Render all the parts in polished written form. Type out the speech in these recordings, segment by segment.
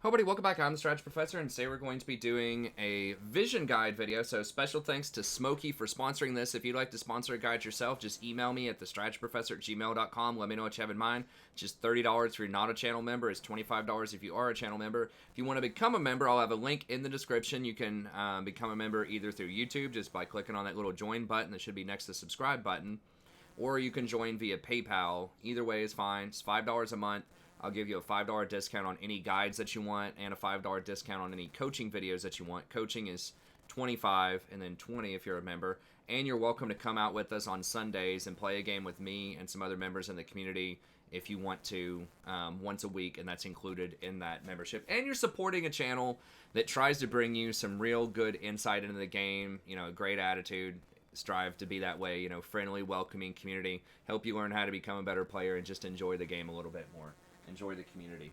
Hello, buddy. Welcome back. I'm the Strategy Professor, and today we're going to be doing a vision guide video. So, special thanks to Smokey for sponsoring this. If you'd like to sponsor a guide yourself, just email me at thestrategyprofessor@gmail.com. Let me know what you have in mind. It's just $30 if you're not a channel member. It's $25 if you are a channel member. If you want to become a member, I'll have a link in the description. You can become a member either through YouTube, just by clicking on that little join button that should be next to the subscribe button, or you can join via PayPal. Either way is fine. It's $5 a month. I'll give you a $5 discount on any guides that you want and a $5 discount on any coaching videos that you want. Coaching is $25 and then $20 if you're a member. And you're welcome to come out with us on Sundays and play a game with me and some other members in the community if you want to, once a week, and that's included in that membership. And you're supporting a channel that tries to bring you some real good insight into the game, a great attitude. Strive to be that way, friendly, welcoming community, help you learn how to become a better player and just enjoy the game a little bit more. Enjoy the community.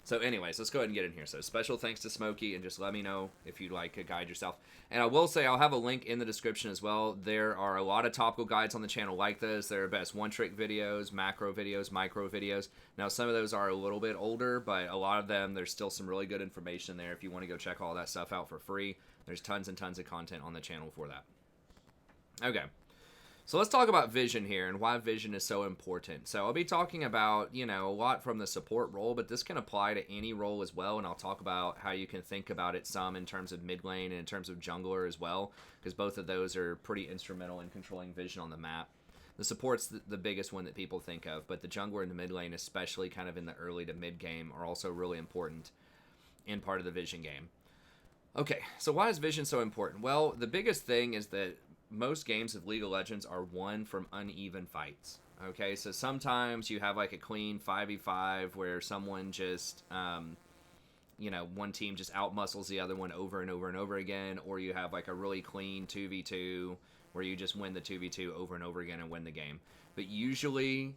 So anyways, let's go ahead and get in here. So special thanks to Smokey, and just let me know if you'd like a guide yourself. And I will say I'll have a link in the description as well. There are a lot of topical guides on the channel like this. There are best one-trick videos, macro videos, micro videos. Now some of those are a little bit older, but a lot of them, there's still some really good information there if you want to go check all that stuff out for free. There's tons and tons of content on the channel for that. Okay. So let's talk about vision here and why vision is so important. So I'll be talking about, a lot from the support role, but this can apply to any role as well. And I'll talk about how you can think about it some in terms of mid lane and in terms of jungler as well, because both of those are pretty instrumental in controlling vision on the map. The support's the biggest one that people think of, but the jungler and the mid lane, especially kind of in the early to mid game, are also really important in part of the vision game. Okay, so why is vision so important? Well, the biggest thing is that most games of League of Legends are won from uneven fights. Okay, so sometimes you have like a clean 5v5 where someone just, one team just outmuscles the other one over and over and over again, or you have like a really clean 2v2 where you just win the 2v2 over and over again and win the game. But usually,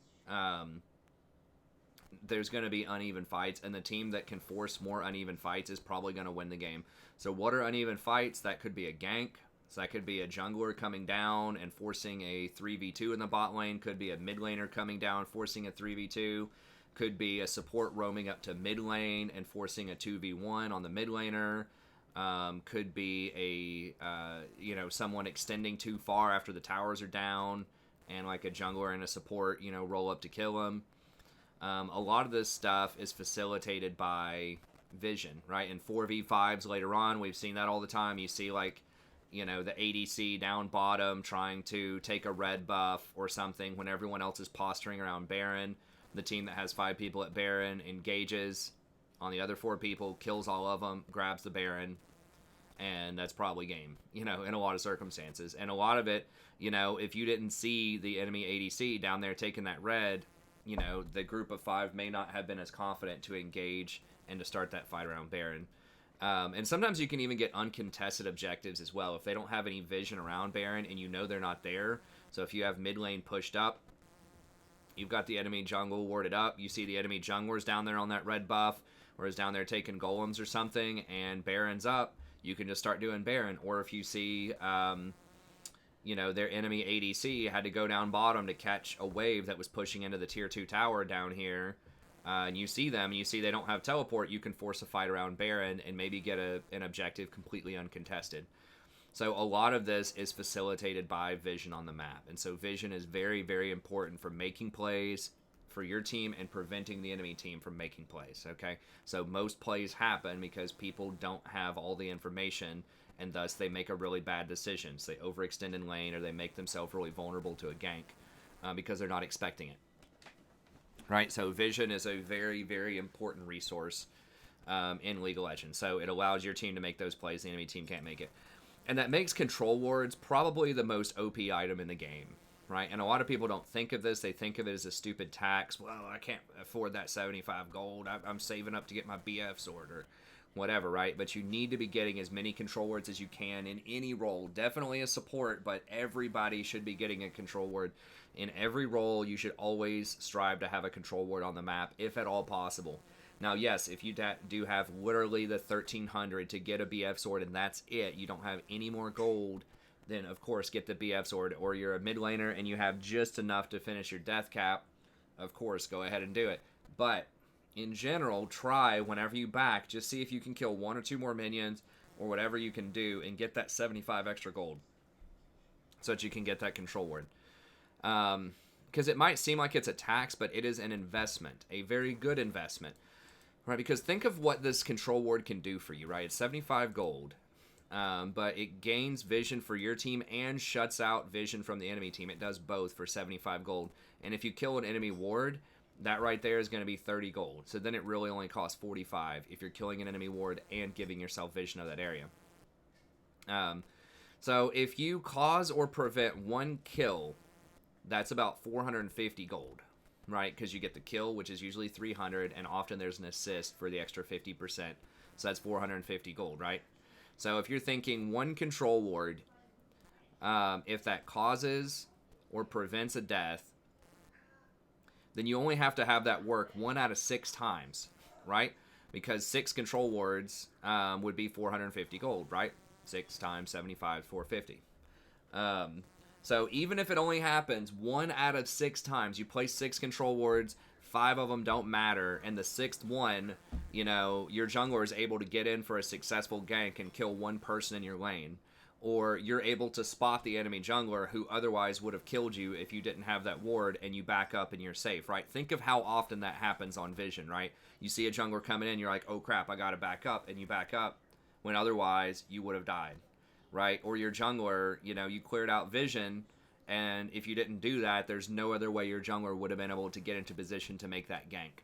there's going to be uneven fights, and the team that can force more uneven fights is probably going to win the game. So what are uneven fights? That could be a gank. So that could be a jungler coming down and forcing a 3v2 in the bot lane. Could be a mid laner coming down forcing a 3v2. Could be a support roaming up to mid lane and forcing a 2v1 on the mid laner. Could be someone extending too far after the towers are down and like a jungler and a support, roll up to kill them. A lot of this stuff is facilitated by vision, right? In 4v5s later on, we've seen that all the time. You see the ADC down bottom trying to take a red buff or something when everyone else is posturing around Baron. The team that has 5 people at Baron engages on the other 4 people, kills all of them, grabs the Baron, and that's probably game, in a lot of circumstances. And a lot of it, if you didn't see the enemy ADC down there taking that red, the group of 5 may not have been as confident to engage and to start that fight around Baron. And sometimes you can even get uncontested objectives as well if they don't have any vision around Baron and they're not there. So if you have mid lane pushed up, you've got the enemy jungle warded up, you see the enemy junglers down there on that red buff, or is down there taking golems or something, and Baron's up, you can just start doing Baron. Or if you see, their enemy ADC had to go down bottom to catch a wave that was pushing into the tier 2 tower down here, and you see them, and you see they don't have teleport, you can force a fight around Baron and maybe get an objective completely uncontested. So a lot of this is facilitated by vision on the map. And so vision is very, very important for making plays for your team and preventing the enemy team from making plays, okay? So most plays happen because people don't have all the information, and thus they make a really bad decision. So they overextend in lane, or they make themselves really vulnerable to a gank because they're not expecting it. Right, so vision is a very, very important resource in League of Legends. So it allows your team to make those plays the enemy team can't make it. And that makes control wards probably the most OP item in the game, right? And a lot of people don't think of this. They think of it as a stupid tax. Well, I can't afford that 75 gold. I'm saving up to get my BF sword or whatever, right? But you need to be getting as many control wards as you can in any role. Definitely a support, but everybody should be getting a control ward. In every role, you should always strive to have a control ward on the map, if at all possible. Now, yes, if you do have literally the 1300 to get a BF sword and that's it, you don't have any more gold, then of course get the BF sword. Or you're a mid laner and you have just enough to finish your death cap, of course, go ahead and do it. But in general, try whenever you back, just see if you can kill 1 or 2 more minions or whatever you can do and get that 75 extra gold so that you can get that control ward. Because it might seem like it's a tax, but it is an investment, a very good investment, right? Because think of what this control ward can do for you, right? It's 75 gold, but it gains vision for your team and shuts out vision from the enemy team. It does both for 75 gold. And if you kill an enemy ward, that right there is going to be 30 gold. So then it really only costs 45 if you're killing an enemy ward and giving yourself vision of that area. So if you cause or prevent 1 kill, that's about 450 gold, right? Because you get the kill, which is usually 300, and often there's an assist for the extra 50%. So that's 450 gold, right? So if you're thinking 1 control ward, if that causes or prevents a death, then you only have to have that work 1 out of 6 times, right? Because 6 control wards would be 450 gold, right? 6 times 75, 450. So even if it only happens 1 out of 6 times, you play 6 control wards, 5 of them don't matter, and the 6th one, you know, your jungler is able to get in for a successful gank and kill 1 person in your lane. Or you're able to spot the enemy jungler who otherwise would have killed you if you didn't have that ward, and you back up and you're safe, right? Think of how often that happens on Vision, right? You see a jungler coming in, you're like, oh crap, I gotta back up, and you back up when otherwise you would have died, right? Or your jungler, you know, you cleared out Vision, and if you didn't do that, there's no other way your jungler would have been able to get into position to make that gank.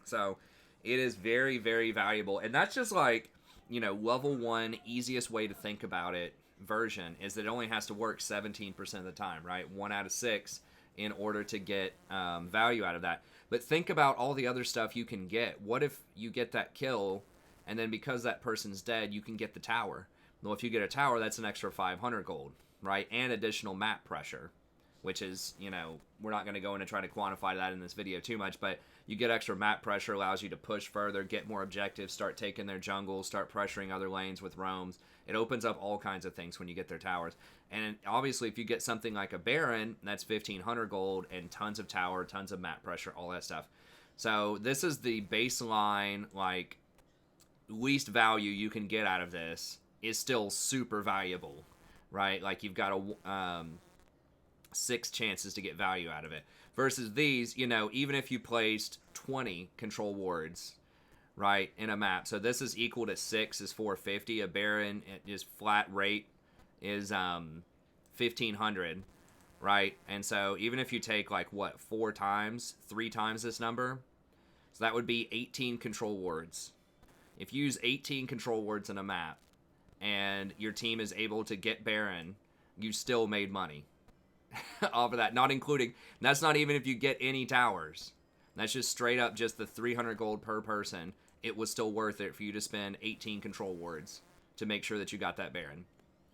So it is very, very valuable, and that's just like, you know, level 1, easiest way to think about it version is that it only has to work 17% of the time, right? 1 out of 6 in order to get value out of that. But think about all the other stuff you can get. What if you get that kill, and then because that person's dead, you can get the tower? Well, if you get a tower, that's an extra 500 gold, right? And additional map pressure, which is, you know, we're not going to go in and try to quantify that in this video too much, but you get extra map pressure, allows you to push further, get more objectives, start taking their jungle, start pressuring other lanes with roams. It opens up all kinds of things when you get their towers. And obviously, if you get something like a Baron, that's 1,500 gold and tons of tower, tons of map pressure, all that stuff. So this is the baseline, like, least value you can get out of this is still super valuable, right? Like, you've got a 6 chances to get value out of it. Versus these, you know, even if you placed 20 control wards, right, in a map. So this is equal to 6 is 450. A Baron, his flat rate is 1,500, right? And so even if you take, like, what, 3 times this number, so that would be 18 control wards. If you use 18 control wards in a map, and your team is able to get Baron, you still made money off of that, not including, that's not even if you get any towers. That's just straight up just the 300 gold per person. It was still worth it for you to spend 18 control wards to make sure that you got that Baron.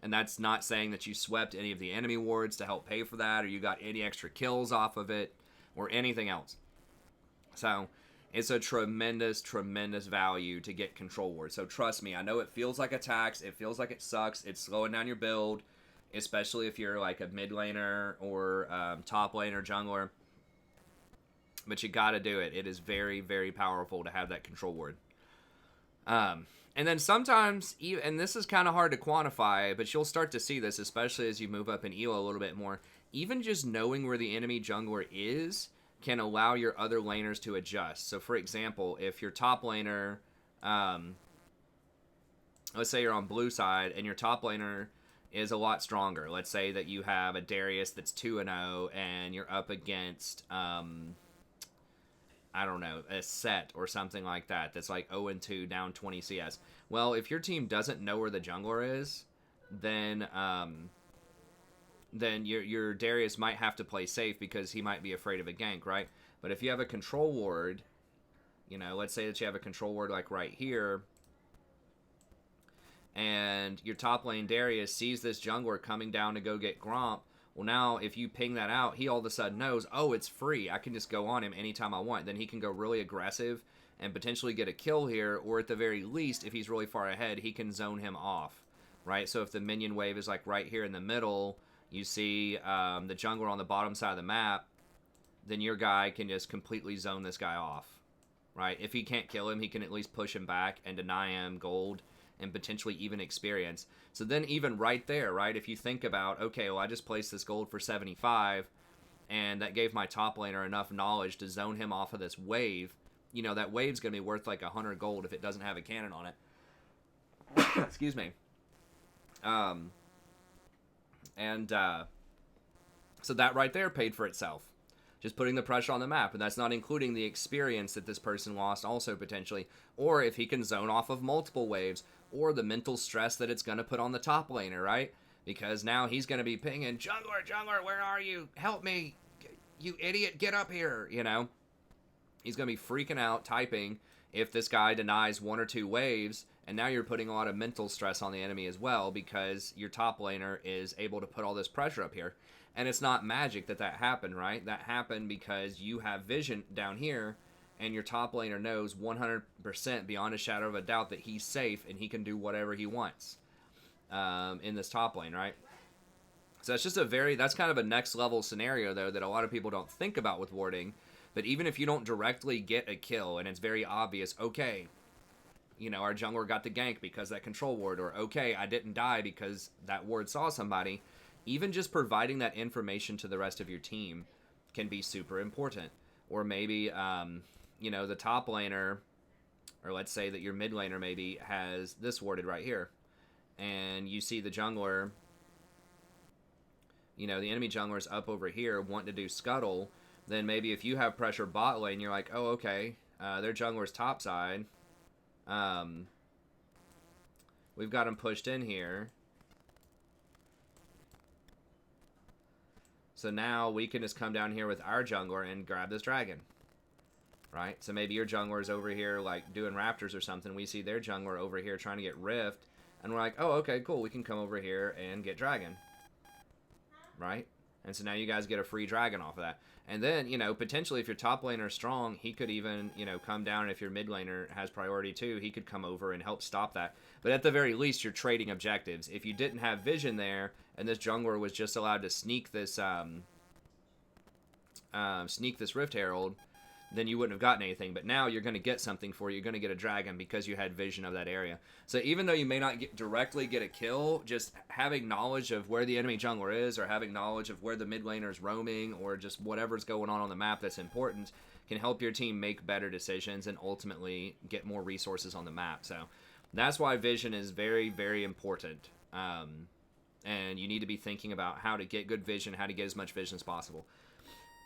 And that's not saying that you swept any of the enemy wards to help pay for that, or you got any extra kills off of it, or anything else. So it's a tremendous, tremendous value to get control wards. So trust me, I know it feels like a tax, it feels like it sucks, it's slowing down your build, especially if you're like a mid laner or top laner jungler. But you gotta do it. It is very, very powerful to have that control ward. And then sometimes, and this is kind of hard to quantify, but you'll start to see this, especially as you move up in elo a little bit more. Even just knowing where the enemy jungler is can allow your other laners to adjust. So for example, if your top laner, let's say you're on blue side, and your top laner is a lot stronger. Let's say that you have a Darius that's 2-0, and you're up against, I don't know, a Set or something like that that's like 0-2, down 20 CS. Well, if your team doesn't know where the jungler is, then your Darius might have to play safe because he might be afraid of a gank, right? But if you have a control ward, you know, let's say that you have a control ward like right here, and your top lane Darius sees this jungler coming down to go get Gromp. Well, now, if you ping that out, he all of a sudden knows, oh, it's free. I can just go on him anytime I want. Then he can go really aggressive and potentially get a kill here, or at the very least, if he's really far ahead, he can zone him off, right? So if the minion wave is like right here in the middle, you see the jungler on the bottom side of the map, then your guy can just completely zone this guy off, right? If he can't kill him, he can at least push him back and deny him gold and potentially even experience. So then even right there, right, if you think about, okay, well, I just placed this gold for 75, and that gave my top laner enough knowledge to zone him off of this wave, you know, that wave's going to be worth like 100 gold if it doesn't have a cannon on it. Excuse me. So that right there paid for itself. Just putting the pressure on the map, and that's not including the experience that this person lost also potentially, or if he can zone off of multiple waves, or the mental stress that it's going to put on the top laner, right? Because now he's going to be pinging, jungler, where are you? Help me, you idiot, get up here, you know? He's going to be freaking out, typing, if this guy denies 1 or 2 waves, and now you're putting a lot of mental stress on the enemy as well, because your top laner is able to put all this pressure up here. And it's not magic that happened, right? That happened because you have vision down here, and your top laner knows 100% beyond a shadow of a doubt that he's safe and he can do whatever he wants in this top lane, right? So that's just that's kind of a next level scenario, though, that a lot of people don't think about with warding. But even if you don't directly get a kill, and it's very obvious, okay, you know, our jungler got the gank because that control ward, or okay, I didn't die because that ward saw somebody. Even just providing that information to the rest of your team can be super important. Or maybe, you know, the top laner, or let's say that your mid laner maybe has this warded right here. And you see the jungler, you know, the enemy jungler's up over here wanting to do scuttle. Then maybe if you have pressure bot lane, you're like, oh, okay, their jungler's top side. We've got him pushed in here. So now we can just come down here with our jungler and grab this dragon, right? So maybe your jungler is over here like doing raptors or something. We see their jungler over here trying to get rift, and we're like, oh, okay, cool. We can come over here and get dragon, right? And so now you guys get a free dragon off of that. And then, you know, potentially if your top laner is strong, he could even, you know, come down. And if your mid laner has priority too, he could come over and help stop that. But at the very least, you're trading objectives. If you didn't have vision there, and this jungler was just allowed to sneak this Rift Herald, then you wouldn't have gotten anything. But now you're going to get something for you. You're going to get a dragon because you had vision of that area. So even though you may not directly get a kill, just having knowledge of where the enemy jungler is, or having knowledge of where the mid laner is roaming, or just whatever's going on the map that's important, can help your team make better decisions and ultimately get more resources on the map. So that's why vision is very, very important. And you need to be thinking about how to get good vision, how to get as much vision as possible.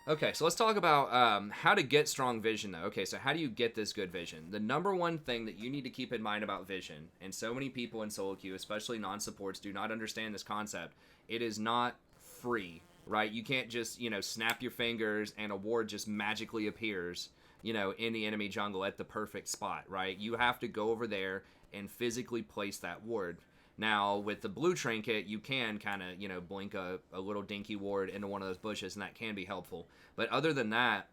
Okay, so let's talk about how to get strong vision, though. Okay, so how do you get this good vision? The number one thing that you need to keep in mind about vision, and so many people in solo queue, especially non-supports, do not understand this concept. It is not free, right? You can't just, you know, snap your fingers and a ward just magically appears, you know, in the enemy jungle at the perfect spot, right? You have to go over there and physically place that ward. Now, with the blue trinket, you can kind of, you know, blink a little dinky ward into one of those bushes, and that can be helpful. But other than that,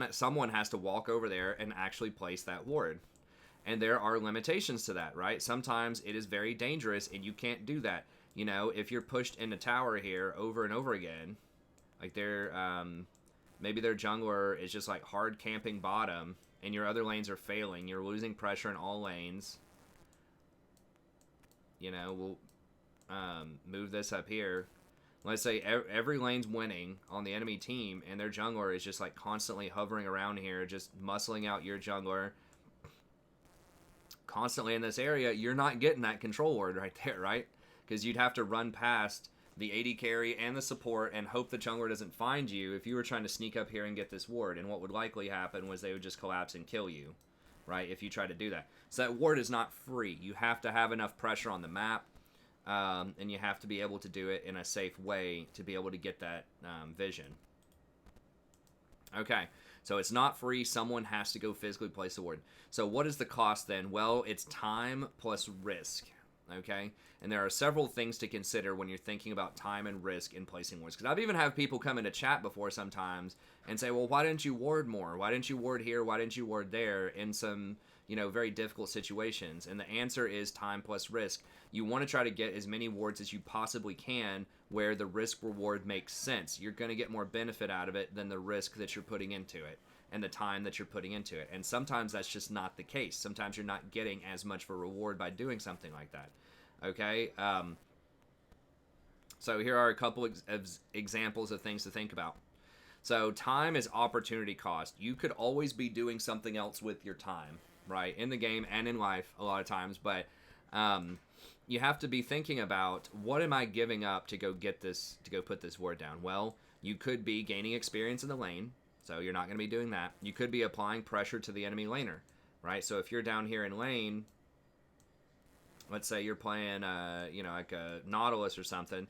someone has to walk over there and actually place that ward. And there are limitations to that, right? Sometimes it is very dangerous, and you can't do that. You know, if you're pushed in a tower here over and over again, like maybe their jungler is just like hard camping bottom, and your other lanes are failing. You're losing pressure in all lanes. You know, we'll move this up here. Let's say every lane's winning on the enemy team, and their jungler is just like constantly hovering around here, just muscling out your jungler constantly in this area. You're not getting that control ward right there, right? Because you'd have to run past the AD carry and the support and hope the jungler doesn't find you if you were trying to sneak up here and get this ward. And what would likely happen was they would just collapse and kill you, right, if you try to do that. So that ward is not free. You have to have enough pressure on the map, and you have to be able to do it in a safe way to be able to get that vision. Okay, so it's not free. Someone has to go physically place the ward. So what is the cost then? Well, it's time plus risk, okay? And there are several things to consider when you're thinking about time and risk in placing wards. Because I've even had people come into chat before sometimes and say, well, why didn't you ward more? Why didn't you ward here? Why didn't you ward there? In some, you know, very difficult situations. And the answer is time plus risk. You want to try to get as many wards as you possibly can where the risk reward makes sense. You're going to get more benefit out of it than the risk that you're putting into it. and the time that you're putting into it. And sometimes that's just not the case. Sometimes you're not getting as much of a reward by doing something like that. Okay? So here are a couple examples of things to think about. So time is opportunity cost. You could always be doing something else with your time, right? In the game and in life a lot of times, but you have to be thinking about, what am I giving up to go get this, to go put this ward down? Well, you could be gaining experience in the lane, so you're not going to be doing that. You could be applying pressure to the enemy laner, right? So if you're down here in lane, let's say you're playing, like a Nautilus or something,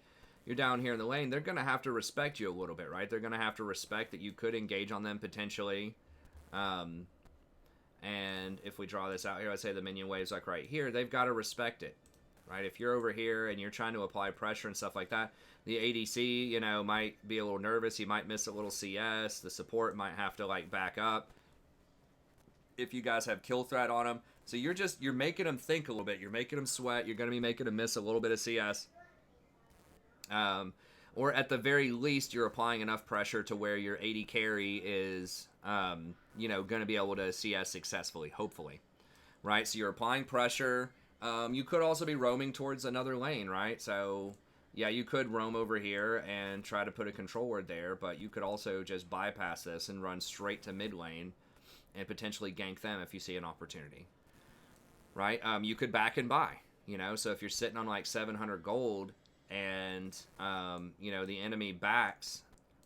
you're down here in the lane, they're going to have to respect you a little bit, right? They're going to have to respect that you could engage on them potentially. And if we draw this out here, let's say the minion wave's like right here, they've got to respect it, right? If you're over here and you're trying to apply pressure and stuff like that, the ADC, might be a little nervous. He might miss a little CS. The support might have to, back up if you guys have kill threat on them. So you're making them think a little bit. You're making them sweat. You're going to be making them miss a little bit of CS. Or at the very least, you're applying enough pressure to where your AD carry is, going to be able to CS successfully, hopefully, right? So you're applying pressure. You could also be roaming towards another lane, right? So, yeah, you could roam over here and try to put a control ward there, but you could also just bypass this and run straight to mid lane and potentially gank them if you see an opportunity, right? You could back and buy, so if you're sitting on 700 gold and, the enemy backs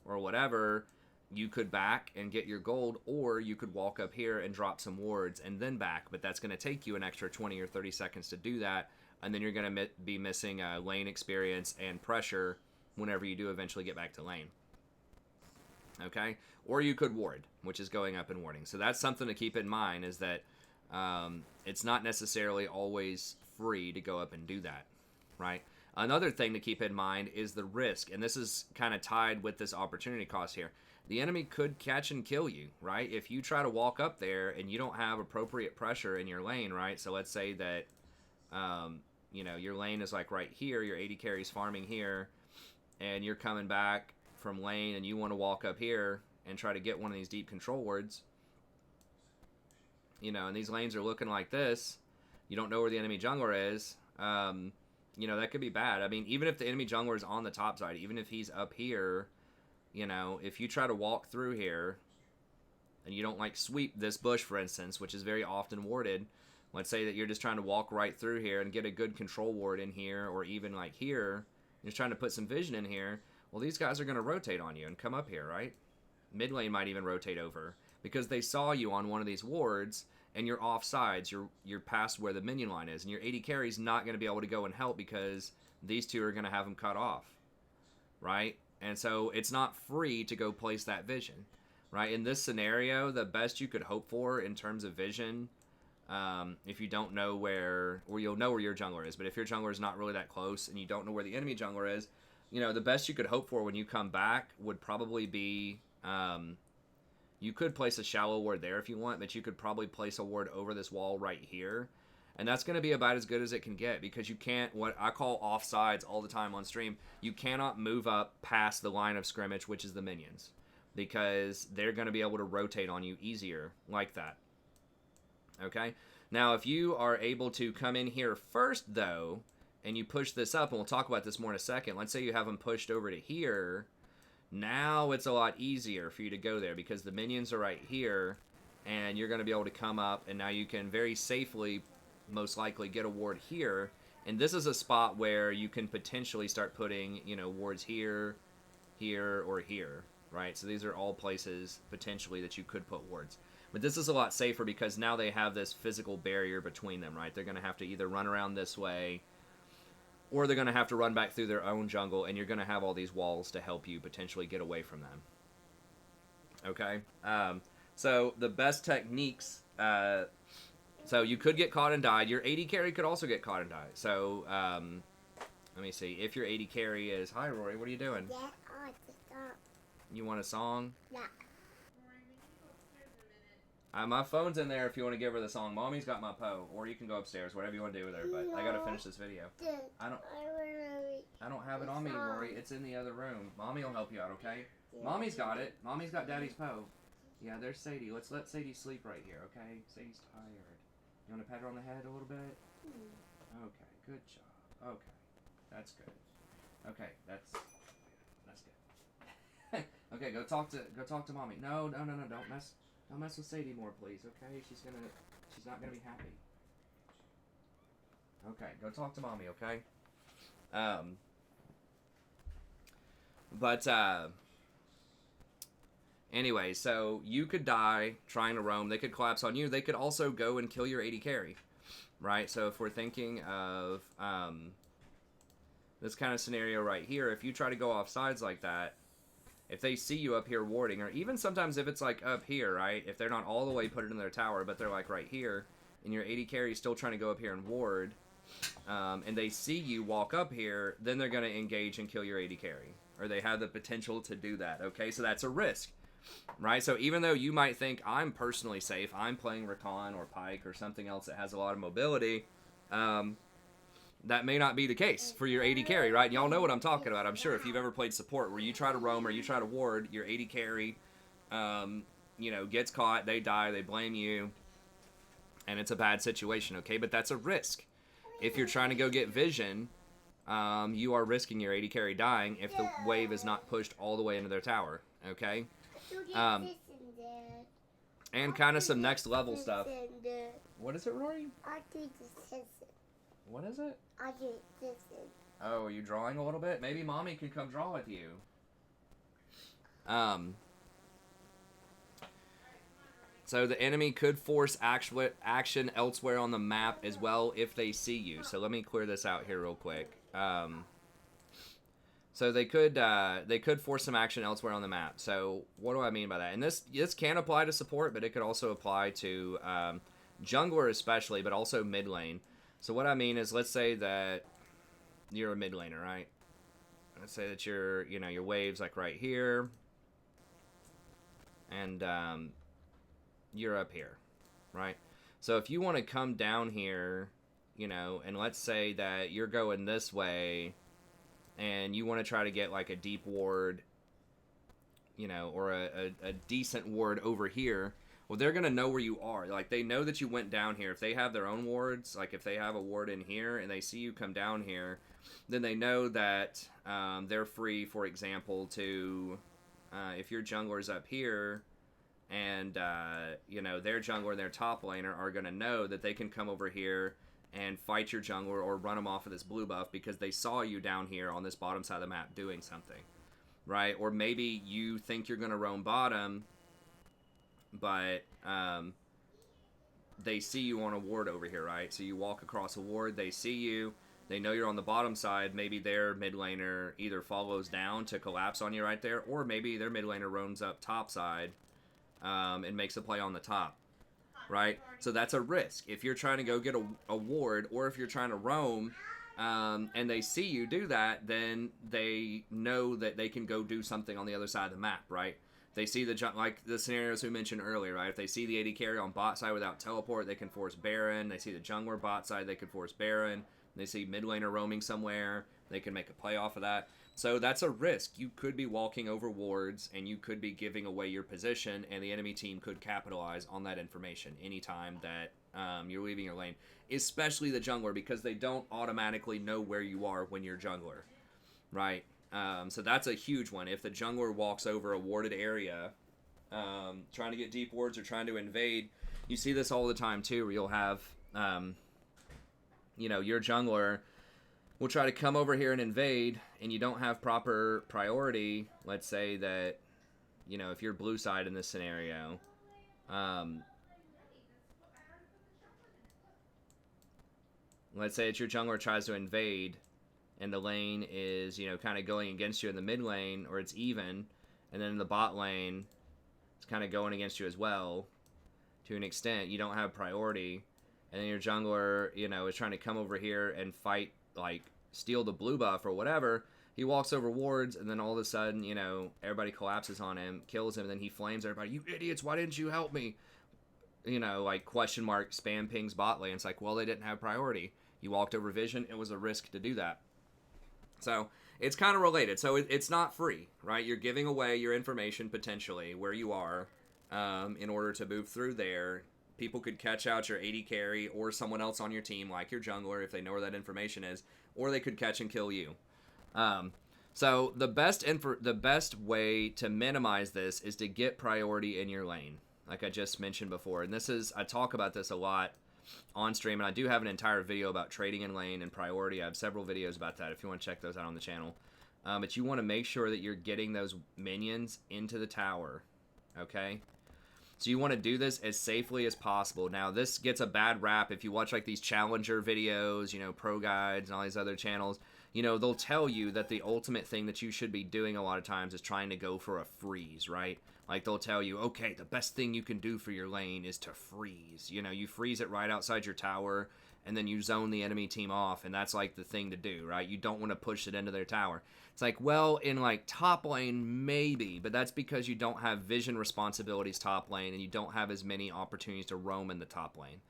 or whatever, you could back and get your gold, or you could walk up here and drop some wards and then back, but that's going to take you an extra 20 or 30 seconds to do that, and then you're going to be missing lane experience and pressure whenever you do eventually get back to lane. Okay? Or you could ward, which is going up and warding. So that's something to keep in mind, is that it's not necessarily always free to go up and do that, right? Another thing to keep in mind is the risk, and this is kind of tied with this opportunity cost here. The enemy could catch and kill you, right? If you try to walk up there and you don't have appropriate pressure in your lane, right? So let's say that, your lane is right here, your AD carry's farming here, and you're coming back from lane and you want to walk up here and try to get one of these deep control wards, and these lanes are looking like this, you don't know where the enemy jungler is, that could be bad. I mean, even if the enemy jungler is on the top side, even if he's up here, if you try to walk through here and you don't sweep this bush, for instance, which is very often warded, let's say that you're just trying to walk right through here and get a good control ward in here, or even here, you're just trying to put some vision in here, well, these guys are going to rotate on you and come up here, right? Mid lane might even rotate over because they saw you on one of these wards and you're off sides, you're past where the minion line is, and your AD carry's not going to be able to go and help because these two are going to have them cut off, right? And so it's not free to go place that vision, right? In this scenario, the best you could hope for in terms of vision, if you don't know where, or you'll know where your jungler is, but if your jungler is not really that close and you don't know where the enemy jungler is, the best you could hope for when you come back would probably be, you could place a shallow ward there if you want, but you could probably place a ward over this wall right here. And that's going to be about as good as it can get, because you can't, what I call offsides all the time on stream, you cannot move up past the line of scrimmage, which is the minions, because they're going to be able to rotate on you easier like that. Okay? Now, if you are able to come in here first, though, and you push this up, and we'll talk about this more in a second, let's say you have them pushed over to here, now it's a lot easier for you to go there because the minions are right here, and you're going to be able to come up, and now you can very safely, most likely, get a ward here. And this is a spot where you can potentially start putting, wards here, here, or here, right? So these are all places, potentially, that you could put wards. But this is a lot safer because now they have this physical barrier between them, right? They're going to have to either run around this way, or they're going to have to run back through their own jungle, and you're going to have all these walls to help you potentially get away from them. Okay? So the best techniques, so you could get caught and died. Your AD carry could also get caught and die. So, let me see. If your AD carry is... Hi, Rory. What are you doing? Yeah, I want to stop. You want a song? Yeah. My phone's in there if you want to give her the song. Mommy's got my Poe. Or you can go upstairs, whatever you want to do with her. But I got to finish this video. I don't have it on me, Rory. It's in the other room. Mommy will help you out, okay? Mommy's got it. Mommy's got Daddy's Poe. Yeah, there's Sadie. Let's let Sadie sleep right here, okay? Sadie's tired. You want to pat her on the head a little bit? Okay, good job. Okay, that's good. Okay, that's good. Okay, go talk to mommy. No, don't mess with Sadie more, please. Okay, she's not gonna be happy. Okay, go talk to mommy. Okay. Um, but anyway, so you could die trying to roam. They could collapse on you. They could also go and kill your AD carry, right? So if we're thinking of this kind of scenario right here, if you try to go off sides like that, if they see you up here warding, or even sometimes if it's like up here, right? If they're not all the way put it in their tower, but they're like right here, and your AD carry is still trying to go up here and ward, and they see you walk up here, then they're going to engage and kill your AD carry. Or they have the potential to do that, okay? So that's a risk, right? So even though you might think, I'm personally safe, I'm playing Recon or Pike or something else that has a lot of mobility, that may not be the case for your AD carry, right? Y'all know what I'm talking about, I'm sure, if you've ever played support, where you try to roam or you try to ward, your AD carry, gets caught, they die, they blame you, and it's a bad situation, okay? But that's a risk. If you're trying to go get vision, you are risking your AD carry dying if the wave is not pushed all the way into their tower, okay? And kind of some next level stuff. What is it, Rory? What is it? Oh, are you drawing a little bit? Maybe mommy can come draw with you. So the enemy could force action elsewhere on the map as well if they see you. So let me clear this out here real quick. So they could force some action elsewhere on the map. So what do I mean by that? And this can apply to support, but it could also apply to jungler especially, but also mid lane. So what I mean is, let's say that you're a mid laner, right? Let's say that your wave's like right here, and you're up here, right? So if you want to come down here, and let's say that you're going this way, and you want to try to get like a deep ward, or a decent ward over here, well, they're going to know where you are. Like, they know that you went down here. If they have their own wards, like if they have a ward in here and they see you come down here, then they know that they're free, for example, to, if your jungler's up here, and, their jungler and their top laner are going to know that they can come over here and fight your jungler or run them off of this blue buff because they saw you down here on this bottom side of the map doing something, right? Or maybe you think you're going to roam bottom, but they see you on a ward over here, right? So you walk across a ward, they see you, they know you're on the bottom side, maybe their mid laner either follows down to collapse on you right there, or maybe their mid laner roams up top side and makes a play on the top, right? So that's a risk. If you're trying to go get a ward, or if you're trying to roam, and they see you do that, then they know that they can go do something on the other side of the map, right? They see like the scenarios we mentioned earlier, right? If they see the AD carry on bot side without teleport, they can force Baron. They see the jungler bot side, they can force Baron. They see mid laner roaming somewhere, they can make a play off of that. So that's a risk. You could be walking over wards, and you could be giving away your position, and the enemy team could capitalize on that information anytime that you're leaving your lane. Especially the jungler, because they don't automatically know where you are when you're jungler, right? So that's a huge one. If the jungler walks over a warded area, trying to get deep wards or trying to invade, you see this all the time too, where you'll have, your jungler will try to come over here and invade, and you don't have proper priority. Let's say that, if you're blue side in this scenario, let's say that your jungler tries to invade, and the lane is, kind of going against you in the mid lane, or it's even, and then in the bot lane, it's kind of going against you as well, to an extent. You don't have priority, and then your jungler, is trying to come over here and fight, like, steal the blue buff or whatever. He walks over wards, and then all of a sudden, everybody collapses on him, kills him, and then he flames everybody. You idiots, why didn't you help me? Like, question mark, spam pings bot lane. It's like, well, they didn't have priority. You walked over vision, it was a risk to do that. So it's kind of related. So it's not free, right? You're giving away your information potentially where you are, in order to move through there. People could catch out your AD carry or someone else on your team, like your jungler, if they know where that information is, or they could catch and kill you. So the best way to minimize this is to get priority in your lane, like I just mentioned before. And I talk about this a lot on stream, and I do have an entire video about trading in lane and priority. I have several videos about that if you want to check those out on the channel. But you want to make sure that you're getting those minions into the tower, okay? So you want to do this as safely as possible. Now, this gets a bad rap if you watch like these challenger videos, pro guides and all these other channels. They'll tell you that the ultimate thing that you should be doing a lot of times is trying to go for a freeze, right? Like they'll tell you, okay, the best thing you can do for your lane is to freeze. You freeze it right outside your tower, and then you zone the enemy team off, and that's like the thing to do, right? You don't want to push it into their tower. It's like, well, in like top lane, maybe, but that's because you don't have vision responsibilities top lane, and you don't have as many opportunities to roam in the top lane.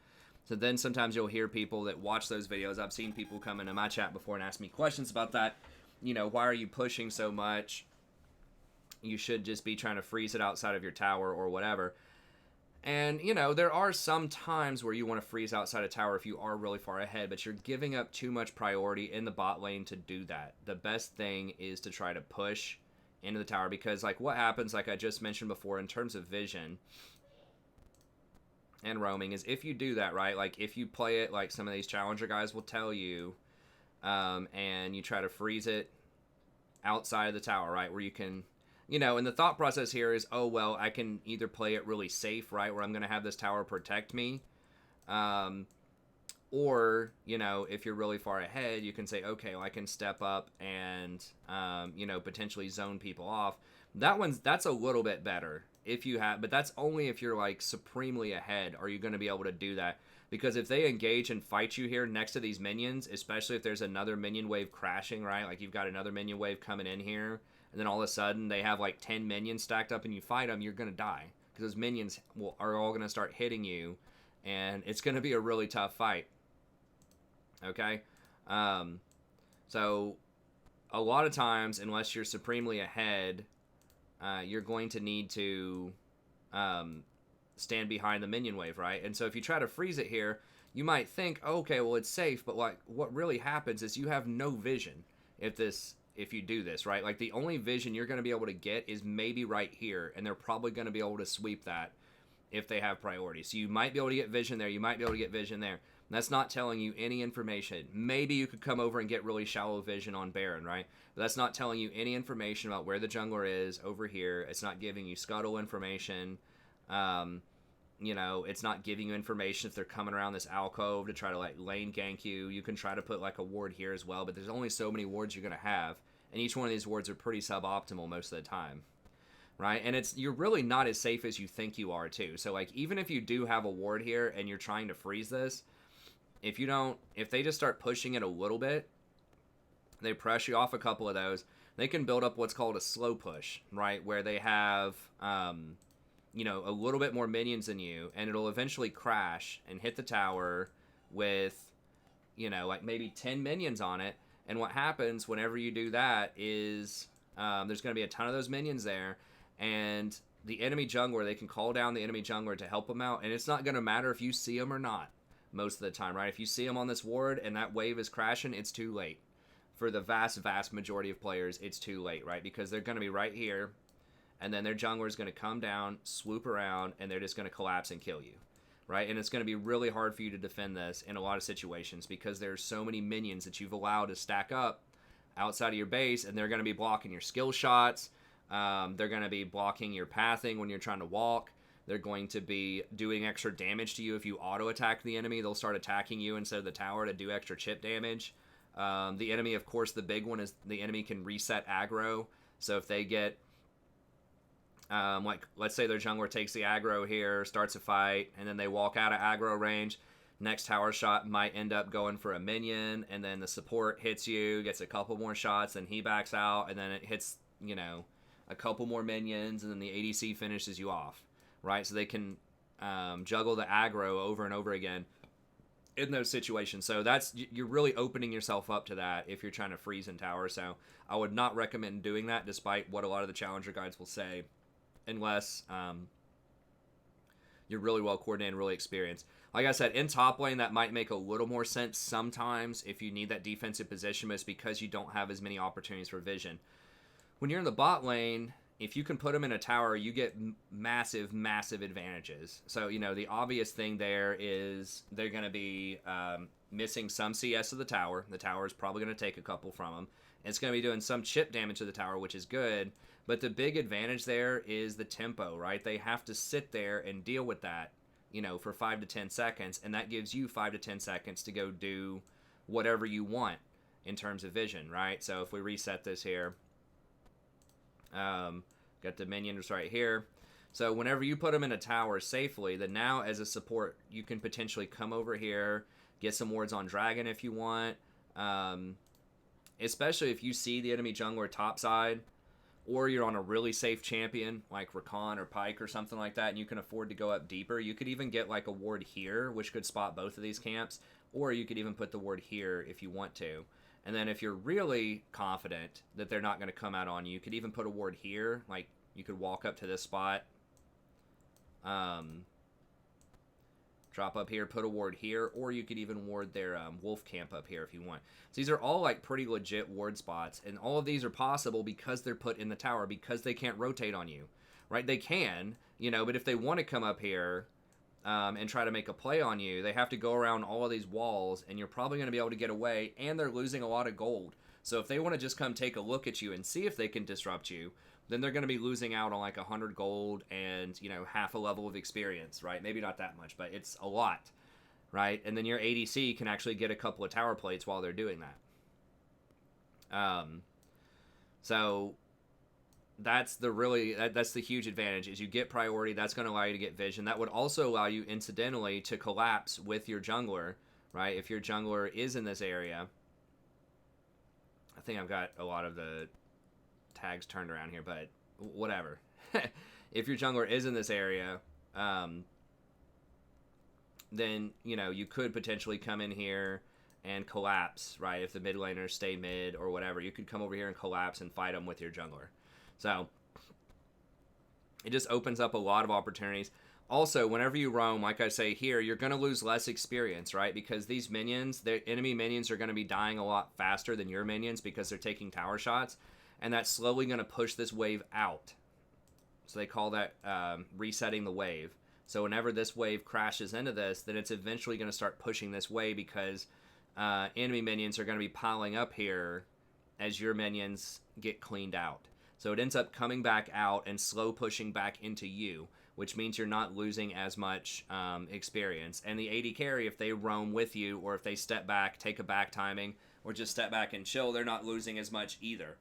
So then sometimes you'll hear people that watch those videos. I've seen people come into my chat before and ask me questions about that. Why are you pushing so much? You should just be trying to freeze it outside of your tower or whatever. And, there are some times where you want to freeze outside a tower if you are really far ahead, but you're giving up too much priority in the bot lane to do that. The best thing is to try to push into the tower, because, like, what happens, like I just mentioned before, in terms of vision and roaming, is if you do that, right, like, if you play it like some of these challenger guys will tell you, and you try to freeze it outside of the tower, right, where you can... and the thought process here is, oh, well, I can either play it really safe, right, where I'm going to have this tower protect me, or, if you're really far ahead, you can say, okay, well, I can step up and, potentially zone people off. That's a little bit better if you have, but that's only if you're, like, supremely ahead are you going to be able to do that. Because if they engage and fight you here next to these minions, especially if there's another minion wave crashing, right, like you've got another minion wave coming in here, and then all of a sudden they have like 10 minions stacked up and you fight them, you're going to die. Because those minions are all going to start hitting you, and it's going to be a really tough fight. Okay? So, a lot of times, unless you're supremely ahead, you're going to need to stand behind the minion wave, right? And so if you try to freeze it here, you might think, okay, well, it's safe, but like what really happens is you have no vision if you do this, right? Like the only vision you're going to be able to get is maybe right here, and they're probably going to be able to sweep that if they have priority. So you might be able to get vision there, you might be able to get vision there. And that's not telling you any information. Maybe you could come over and get really shallow vision on Baron, right? But that's not telling you any information about where the jungler is over here. It's not giving you scuttle information. It's not giving you information if they're coming around this alcove to try to like lane gank you. You can try to put like a ward here as well, but there's only so many wards you're going to have. And each one of these wards are pretty suboptimal most of the time, right? And you're really not as safe as you think you are too. So like even if you do have a ward here and you're trying to freeze this, if they just start pushing it a little bit, they press you off a couple of those, they can build up what's called a slow push, right? Where they have, a little bit more minions than you, and it'll eventually crash and hit the tower with, like maybe 10 minions on it. And what happens whenever you do that is there's going to be a ton of those minions there, and the enemy jungler, they can call down the enemy jungler to help them out, and it's not going to matter if you see them or not most of the time, right? If you see them on this ward and that wave is crashing, it's too late. For the vast majority of players, it's too late, right? Because they're going to be right here, and then their jungler is going to come down, swoop around, and they're just going to collapse and kill you, right? And it's going to be really hard for you to defend this in a lot of situations because there's so many minions that you've allowed to stack up outside of your base, and they're going to be blocking your skill shots. They're going to be blocking your pathing when you're trying to walk. They're going to be doing extra damage to you if you auto-attack the enemy. They'll start attacking you instead of the tower to do extra chip damage. The enemy, of course, the big one is the enemy can reset aggro. So if they get... like, let's say their jungler takes the aggro here, starts a fight, and then they walk out of aggro range. Next tower shot might end up going for a minion, and then the support hits you, gets a couple more shots, and he backs out, and then it hits, a couple more minions, and then the ADC finishes you off, right? So they can juggle the aggro over and over again in those situations. So you're really opening yourself up to that if you're trying to freeze in tower. So I would not recommend doing that, despite what a lot of the challenger guides will say. Unless you're really well coordinated, really experienced. Like I said, in top lane, that might make a little more sense sometimes if you need that defensive position, but it's because you don't have as many opportunities for vision. When you're in the bot lane, if you can put them in a tower, you get massive, massive advantages. So, the obvious thing there is they're going to be missing some CS of the tower. The tower is probably going to take a couple from them. It's going to be doing some chip damage to the tower, which is good. But the big advantage there is the tempo, right? They have to sit there and deal with that, for 5 to 10 seconds. And that gives you 5 to 10 seconds to go do whatever you want in terms of vision, right? So if we reset this here, got the minions right here. So whenever you put them in a tower safely, then now as a support, you can potentially come over here, get some wards on Dragon if you want. Especially if you see the enemy jungler topside, or you're on a really safe champion like Recon or Pyke or something like that, and you can afford to go up deeper. You could even get like a ward here, which could spot both of these camps, or you could even put the ward here if you want to. And then if you're really confident that they're not going to come out on you, you could even put a ward here. Like, you could walk up to this spot, drop up here, put a ward here, or you could even ward their wolf camp up here if you want. So these are all like pretty legit ward spots, and all of these are possible because they're put in the tower, because they can't rotate on you, right? They can, but if they want to come up here and try to make a play on you, they have to go around all of these walls, and you're probably going to be able to get away, and they're losing a lot of gold. So if they want to just come take a look at you and see if they can disrupt you, then they're going to be losing out on like 100 gold and, half a level of experience, right? Maybe not that much, but it's a lot, right? And then your ADC can actually get a couple of tower plates while they're doing that. So that's the huge advantage, is you get priority. That's going to allow you to get vision. That would also allow you incidentally to collapse with your jungler, right? If your jungler is in this area. I think I've got a lot of the tags turned around here, but whatever. If your jungler is in this area, then you could potentially come in here and collapse, right? If the mid laners stay mid or whatever, you could come over here and collapse and fight them with your jungler. So it just opens up a lot of opportunities. Also, whenever you roam, like I say here, you're going to lose less experience, right? Because these minions, the enemy minions, are going to be dying a lot faster than your minions because they're taking tower shots. And that's slowly going to push this wave out. So they call that resetting the wave. So whenever this wave crashes into this, then it's eventually going to start pushing this way, because enemy minions are going to be piling up here as your minions get cleaned out. So it ends up coming back out and slow pushing back into you, which means you're not losing as much experience. And the AD carry, if they roam with you, or if they step back, take a back timing, or just step back and chill, they're not losing as much either,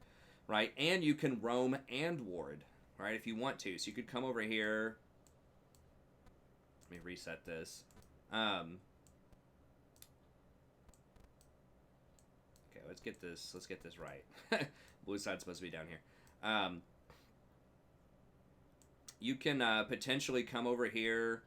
right? And you can roam and ward, right, if you want to. So you could come over here. Let me reset this. Okay, let's get this right. Blue side's supposed to be down here. You can potentially come over here,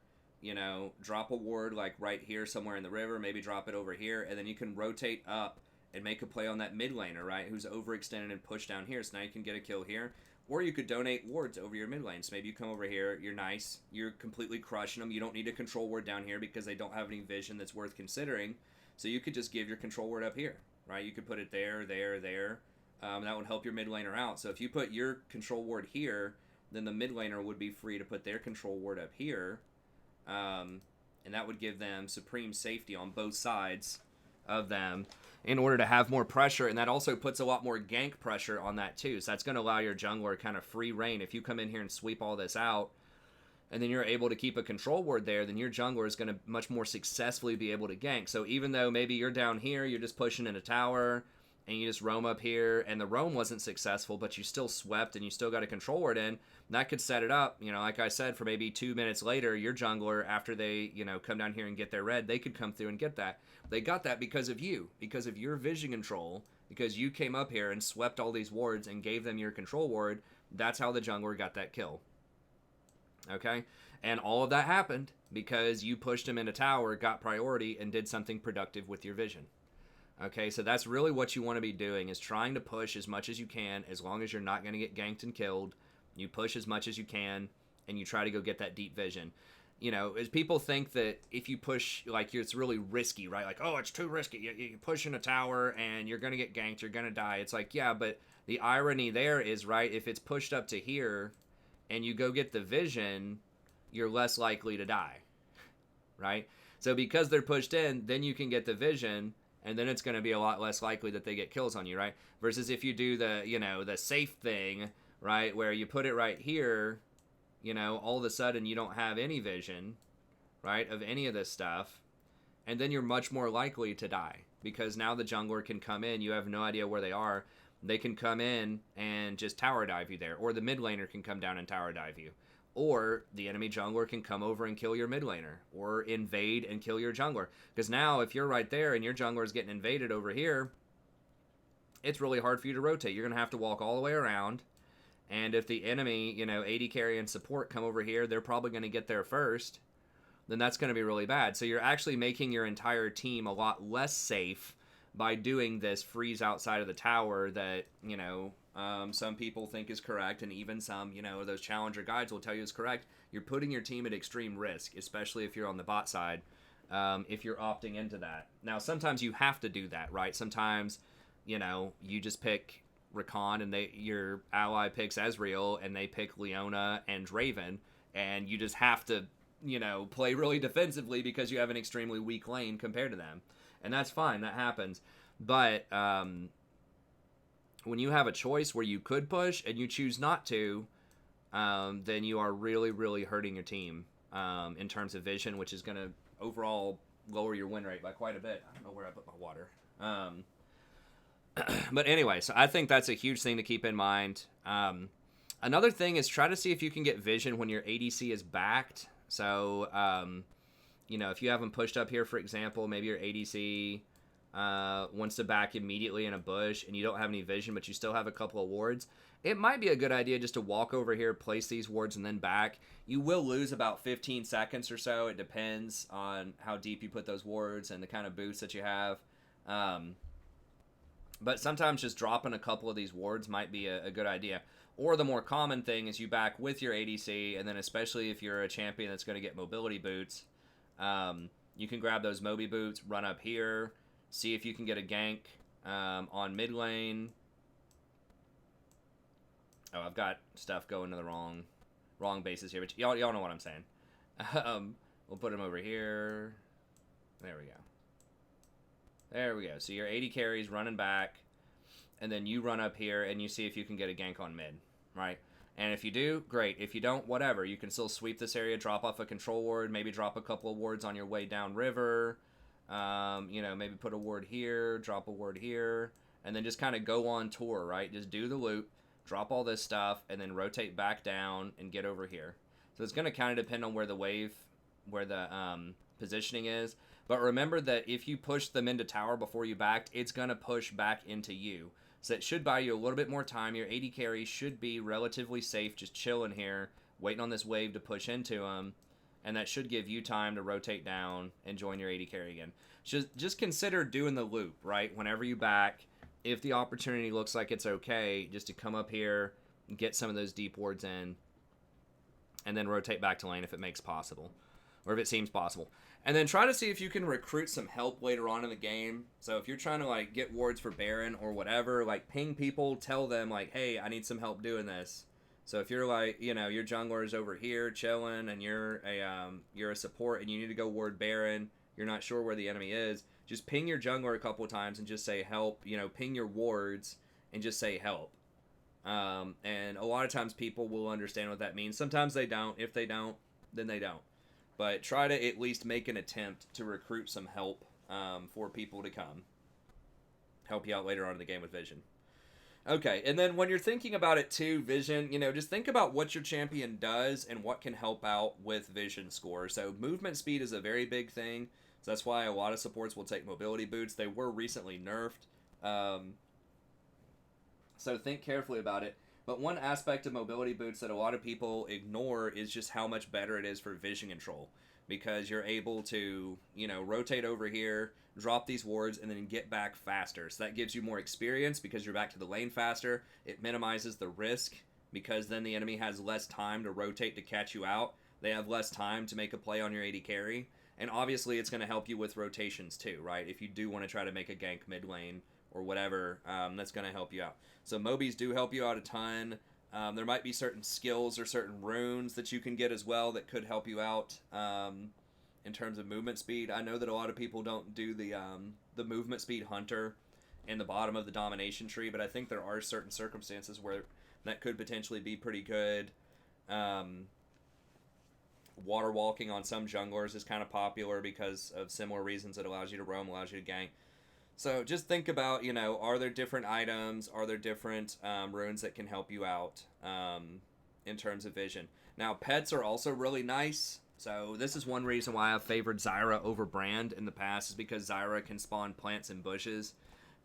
drop a ward like right here somewhere in the river, maybe drop it over here, and then you can rotate up and make a play on that mid laner, right, who's overextended and push down here. So now you can get a kill here. Or you could donate wards over your mid lane. So maybe you come over here, you're nice, you're completely crushing them. You don't need a control ward down here because they don't have any vision that's worth considering. So you could just give your control ward up here, right? You could put it there, there, there. That would help your mid laner out. So if you put your control ward here, then the mid laner would be free to put their control ward up here. And that would give them supreme safety on both sides of them in order to have more pressure. And that also puts a lot more gank pressure on that too. So that's going to allow your jungler kind of free reign. If you come in here and sweep all this out, and then you're able to keep a control ward there, then your jungler is going to much more successfully be able to gank. So even though maybe you're down here, you're just pushing in a tower, and you just roam up here, and the roam wasn't successful, but you still swept, and you still got a control ward in, that could set it up, like I said, for maybe 2 minutes later, your jungler, after they, come down here and get their red, they could come through and get that. They got that because of you, because of your vision control, because you came up here and swept all these wards and gave them your control ward. That's how the jungler got that kill. Okay? And all of that happened because you pushed him in a tower, got priority, and did something productive with your vision. Okay, so that's really what you want to be doing, is trying to push as much as you can, as long as you're not going to get ganked and killed. You push as much as you can, and you try to go get that deep vision. As people think that if you push, like, it's really risky, right? Like, oh, it's too risky. You push in a tower and you're going to get ganked. You're going to die. It's like, yeah, but the irony there is, right, if it's pushed up to here and you go get the vision, you're less likely to die, right? So because they're pushed in, then you can get the vision, and then it's going to be a lot less likely that they get kills on you, right? Versus if you do the safe thing, right, where you put it right here, all of a sudden you don't have any vision, right, of any of this stuff, and then you're much more likely to die because now the jungler can come in. You have no idea where they are. They can come in and just tower dive you there, or the mid laner can come down and tower dive you, or the enemy jungler can come over and kill your mid laner, or invade and kill your jungler. Because now if you're right there and your jungler is getting invaded over here, it's really hard for you to rotate. You're going to have to walk all the way around. And if the enemy, AD carry and support come over here, they're probably going to get there first. Then that's going to be really bad. So you're actually making your entire team a lot less safe by doing this freeze outside of the tower that, some people think is correct. And even some, those challenger guides will tell you is correct. You're putting your team at extreme risk, especially if you're on the bot side, if you're opting into that. Now, sometimes you have to do that, right? Sometimes, you just pick Recon and your ally picks Ezreal and they pick Leona and Draven, and you just have to play really defensively because you have an extremely weak lane compared to them, and that's fine, that happens. But when you have a choice where you could push and you choose not to, then you are really, really hurting your team in terms of vision, which is going to overall lower your win rate by quite a bit. I don't know where I put my water. But anyway, so I think that's a huge thing to keep in mind. Another thing is try to see if you can get vision when your ADC is backed. So, if you have them pushed up here, for example, maybe your ADC wants to back immediately in a bush and you don't have any vision, but you still have a couple of wards. It might be a good idea just to walk over here, place these wards, and then back. You will lose about 15 seconds or so. It depends on how deep you put those wards and the kind of boost that you have. But sometimes just dropping a couple of these wards might be a good idea. Or the more common thing is you back with your ADC, and then especially if you're a champion that's going to get mobility boots, you can grab those Moby boots, run up here, see if you can get a gank on mid lane. Oh, I've got stuff going to the wrong bases here, but y'all know what I'm saying. We'll put him over here. There we go. There we go. So your AD carries running back, and then you run up here, and you see if you can get a gank on mid, right? And if you do, great. If you don't, whatever. You can still sweep this area, drop off a control ward, maybe drop a couple of wards on your way down river. Maybe put a ward here, drop a ward here, and then just kind of go on tour, right? Just do the loop, drop all this stuff, and then rotate back down and get over here. So it's going to kind of depend on where the positioning is. But remember that if you push them into tower before you backed, it's going to push back into you. So it should buy you a little bit more time. Your AD carry should be relatively safe, just chilling here, waiting on this wave to push into them. And that should give you time to rotate down and join your AD carry again. Just consider doing the loop, right? Whenever you back, if the opportunity looks like it's okay, just to come up here, get some of those deep wards in, and then rotate back to lane if it makes possible. Or if it seems possible. And then try to see if you can recruit some help later on in the game. So if you're trying to get wards for Baron or whatever, ping people, tell them hey, I need some help doing this. So if you're your jungler is over here chilling and you're a support and you need to go ward Baron, you're not sure where the enemy is, just ping your jungler a couple of times and just say help, ping your wards and just say help. And a lot of times people will understand what that means. Sometimes they don't. If they don't, then they don't. But try to at least make an attempt to recruit some help for people to come help you out later on in the game with vision. Okay, and then when you're thinking about it too, vision, just think about what your champion does and what can help out with vision score. So movement speed is a very big thing. So that's why a lot of supports will take mobility boots. They were recently nerfed. So think carefully about it. But one aspect of mobility boots that a lot of people ignore is just how much better it is for vision control. Because you're able to, rotate over here, drop these wards, and then get back faster. So that gives you more experience because you're back to the lane faster. It minimizes the risk because then the enemy has less time to rotate to catch you out. they have less time to make a play on your AD carry. And obviously, it's going to help you with rotations too, right? If you do want to try to make a gank mid lane or whatever, that's going to help you out. So Mobies do help you out a ton. There might be certain skills or certain runes that you can get as well that could help you out in terms of movement speed. I know that a lot of people don't do the movement speed hunter in the bottom of the domination tree, but I think there are certain circumstances where that could potentially be pretty good. Water walking on some junglers is kind of popular because of similar reasons. It allows you to roam, allows you to gank. So just think about, are there different items? Are there different runes that can help you out in terms of vision? Now, pets are also really nice. So this is one reason why I've favored Zyra over Brand in the past, is because Zyra can spawn plants and bushes.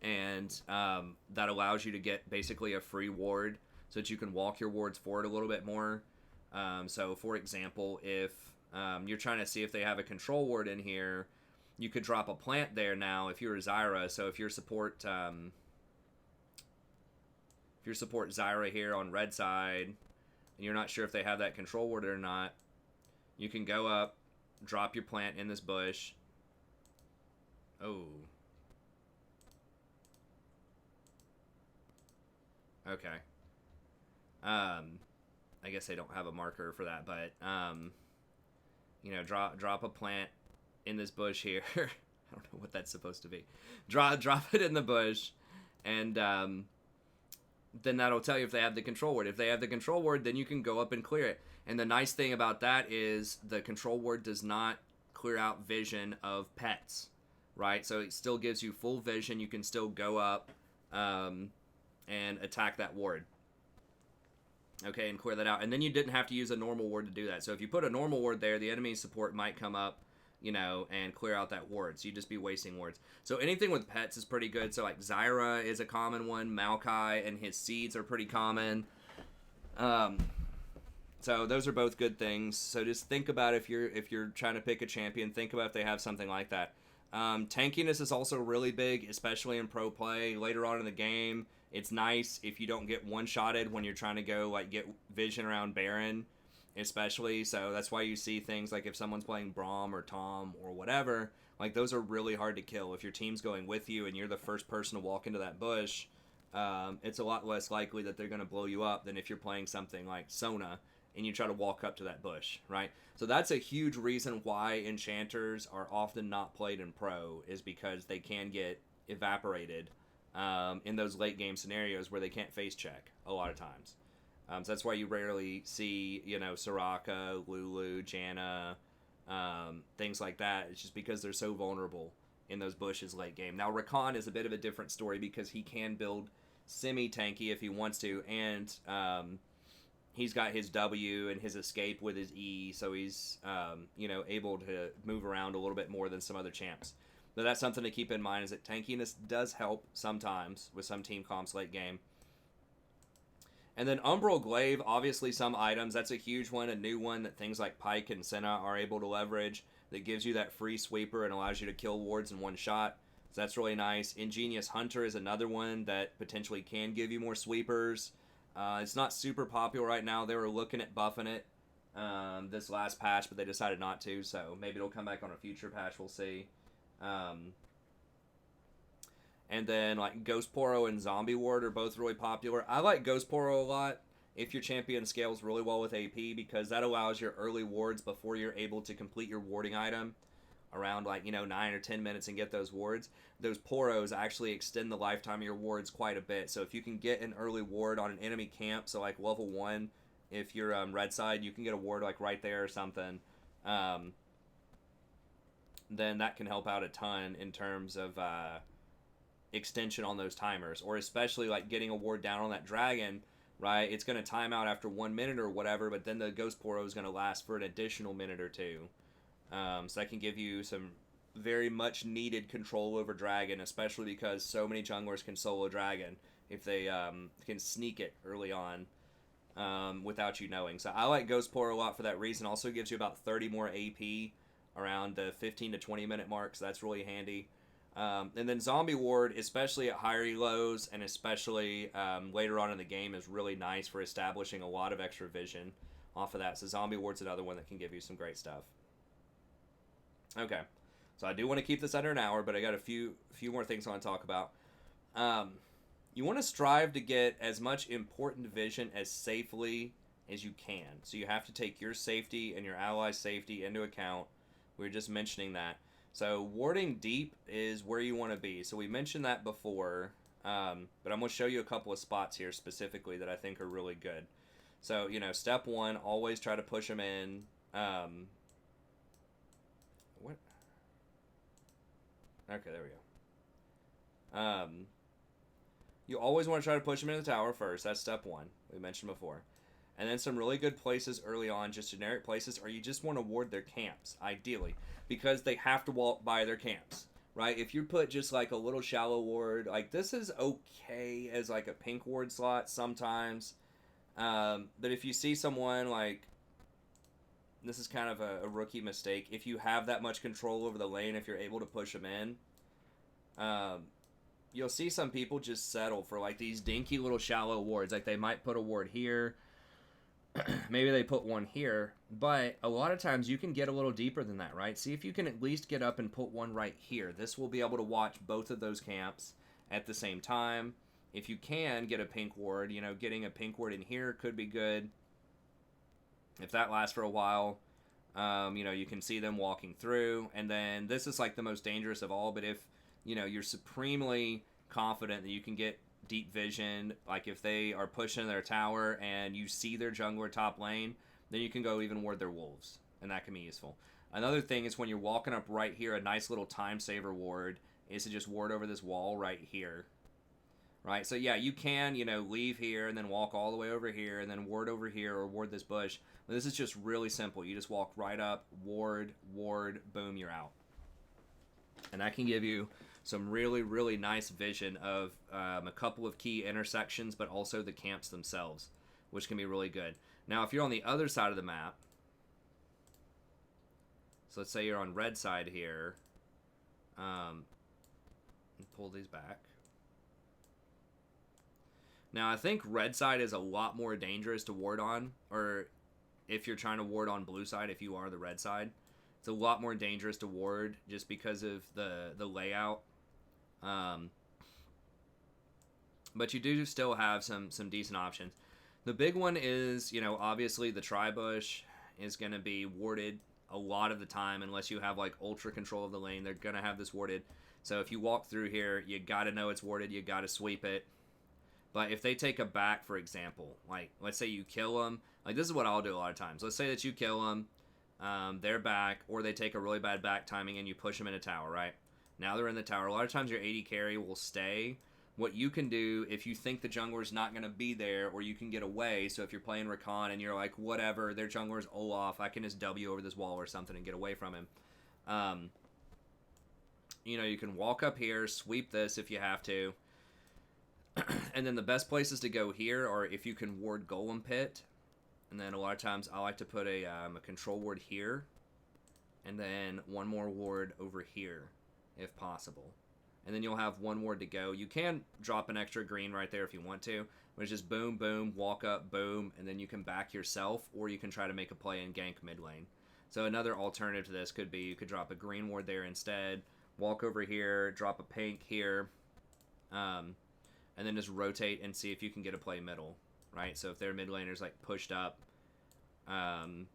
And that allows you to get basically a free ward so that you can walk your wards forward a little bit more. So, for example, if you're trying to see if they have a control ward in here, you could drop a plant there now if you're a Zyra. So if you're support Zyra here on red side, and you're not sure if they have that control ward or not, you can go up, drop your plant in this bush. Oh. Okay. I guess they don't have a marker for that, but drop a plant in this bush here. I don't know what that's supposed to be. Drop it in the bush, and then that'll tell you if they have the control ward. If they have the control ward, then you can go up and clear it. And the nice thing about that is the control ward does not clear out vision of pets, right? So it still gives you full vision. You can still go up and attack that ward. Okay, and clear that out. And then you didn't have to use a normal ward to do that. So if you put a normal ward there, the enemy support might come up, and clear out that ward. So you'd just be wasting wards. So anything with pets is pretty good. So like Zyra is a common one. Maokai and his seeds are pretty common. So those are both good things. So just think about if you're trying to pick a champion, think about if they have something like that. Tankiness is also really big, especially in pro play. Later on in the game, it's nice if you don't get one-shotted when you're trying to go get vision around Baron, especially. So that's why you see things like if someone's playing Braum or Tom or whatever, those are really hard to kill. If your team's going with you and you're the first person to walk into that bush, it's a lot less likely that they're going to blow you up than if you're playing something like Sona and you try to walk up to that bush, right? So that's a huge reason why enchanters are often not played in pro, is because they can get evaporated in those late game scenarios where they can't face check a lot of times. So that's why you rarely see, Soraka, Lulu, Janna, things like that. It's just because they're so vulnerable in those bushes late game. Now, Recon is a bit of a different story because he can build semi-tanky if he wants to, and he's got his W and his escape with his E, so he's, able to move around a little bit more than some other champs. But that's something to keep in mind, is that tankiness does help sometimes with some team comps late game. And then Umbral Glaive, obviously some items, that's a huge one, a new one that things like Pyke and Senna are able to leverage, that gives you that free sweeper and allows you to kill wards in one shot. So that's really nice. Ingenious Hunter is another one that potentially can give you more sweepers. It's not super popular right now. They were looking at buffing it this last patch, but they decided not to, so maybe it'll come back on a future patch, we'll see. And then Ghost Poro and Zombie Ward are both really popular. I like Ghost Poro a lot if your champion scales really well with AP, because that allows your early wards before you're able to complete your warding item around 9 or 10 minutes and get those wards. Those Poros actually extend the lifetime of your wards quite a bit. So if you can get an early ward on an enemy camp, so level 1, if you're red side, you can get a ward right there or something. Then that can help out a ton in terms of extension on those timers, or especially getting a ward down on that dragon, right? It's going to time out after 1 minute or whatever, but then the Ghost Poro is going to last for an additional minute or two. So that can give you some very much needed control over dragon, especially because so many junglers can solo dragon if they can sneak it early on without you knowing. So I like Ghost Poro a lot for that reason. Also gives you about 30 more AP around the 15 to 20 minute mark, so that's really handy. And then Zombie Ward, especially at higher elos and especially later on in the game, is really nice for establishing a lot of extra vision off of that. So Zombie Ward's another one that can give you some great stuff. Okay, so I do want to keep this under an hour, but I got a few more things I want to talk about. You want to strive to get as much important vision as safely as you can. So you have to take your safety and your allies' safety into account. We were just mentioning that. So warding deep is where you want to be. So we mentioned that before, but I'm going to show you a couple of spots here specifically that I think are really good. So, step one, always try to push them in. What? Okay, there we go. You always want to try to push them in the tower first. That's step one. We mentioned before. And then some really good places early on, just generic places, or you just want to ward their camps, ideally, because they have to walk by their camps, right? If you put just like a little shallow ward, like this is okay as like a pink ward slot sometimes. But if you see someone like, this is kind of a rookie mistake, if you have that much control over the lane, if you're able to push them in, you'll see some people just settle for like these dinky little shallow wards. Like they might put a ward here, maybe they put one here, but a lot of times you can get a little deeper than that, right? See if you can at least get up and put one right here. This will be able to watch both of those camps at the same time. If you can get a pink ward, getting a pink ward in here could be good. If that lasts for a while, you can see them walking through. And then this is like the most dangerous of all, but if, you're supremely confident that you can get deep vision, like if they are pushing their tower and you see their jungler top lane, then you can go even ward their wolves, and that can be useful. Another thing is when you're walking up right here, a nice little time saver ward is to just ward over this wall right here. Right, so yeah, you can, leave here and then walk all the way over here and then ward over here or ward this bush. But this is just really simple. You just walk right up, ward, boom, you're out. And that can give you some really, really nice vision of a couple of key intersections, but also the camps themselves, which can be really good. Now, if you're on the other side of the map, so let's say you're on red side here, pull these back. Now, I think red side is a lot more dangerous to ward on, or if you're trying to ward on blue side, if you are the red side, it's a lot more dangerous to ward just because of the layout. But you do still have some decent options. The big one is, obviously the tri-bush is going to be warded a lot of the time unless you have like ultra control of the lane. They're going to have this warded. So if you walk through here, you got to know it's warded. You got to sweep it. But if they take a back, for example, like let's say you kill them, like this is what I'll do a lot of times. Let's say that you kill them, they're back, or they take a really bad back timing and you push them in a tower, right? Now they're in the tower. A lot of times your AD carry will stay. What you can do if you think the jungler's not going to be there, or you can get away, so if you're playing Recon and you're like, whatever, their jungler's Olaf, I can just W over this wall or something and get away from him. You can walk up here, sweep this if you have to. And then the best places to go here are if you can ward Golem Pit. And then a lot of times I like to put a control ward here. And then one more ward over here, if possible. And then you'll have one ward to go. You can drop an extra green right there if you want to. But it's just boom, boom, walk up, boom. And then you can back yourself, or you can try to make a play and gank mid lane. So another alternative to this could be you could drop a green ward there instead. Walk over here, drop a pink here. And then just rotate and see if you can get a play middle, right? So if their mid laner's like pushed up, then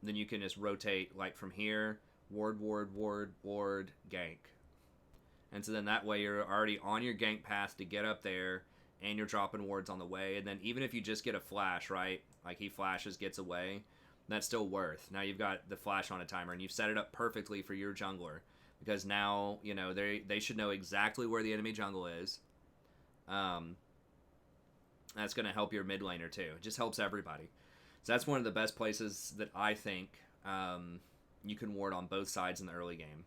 you can just rotate like from here, ward, gank. And so then that way you're already on your gank path to get up there, and you're dropping wards on the way. And then even if you just get a flash, right? Like he flashes, gets away, that's still worth. Now you've got the flash on a timer, and you've set it up perfectly for your jungler. Because now, they should know exactly where the enemy jungle is. That's going to help your mid laner too. It just helps everybody. So that's one of the best places that I think you can ward on both sides in the early game.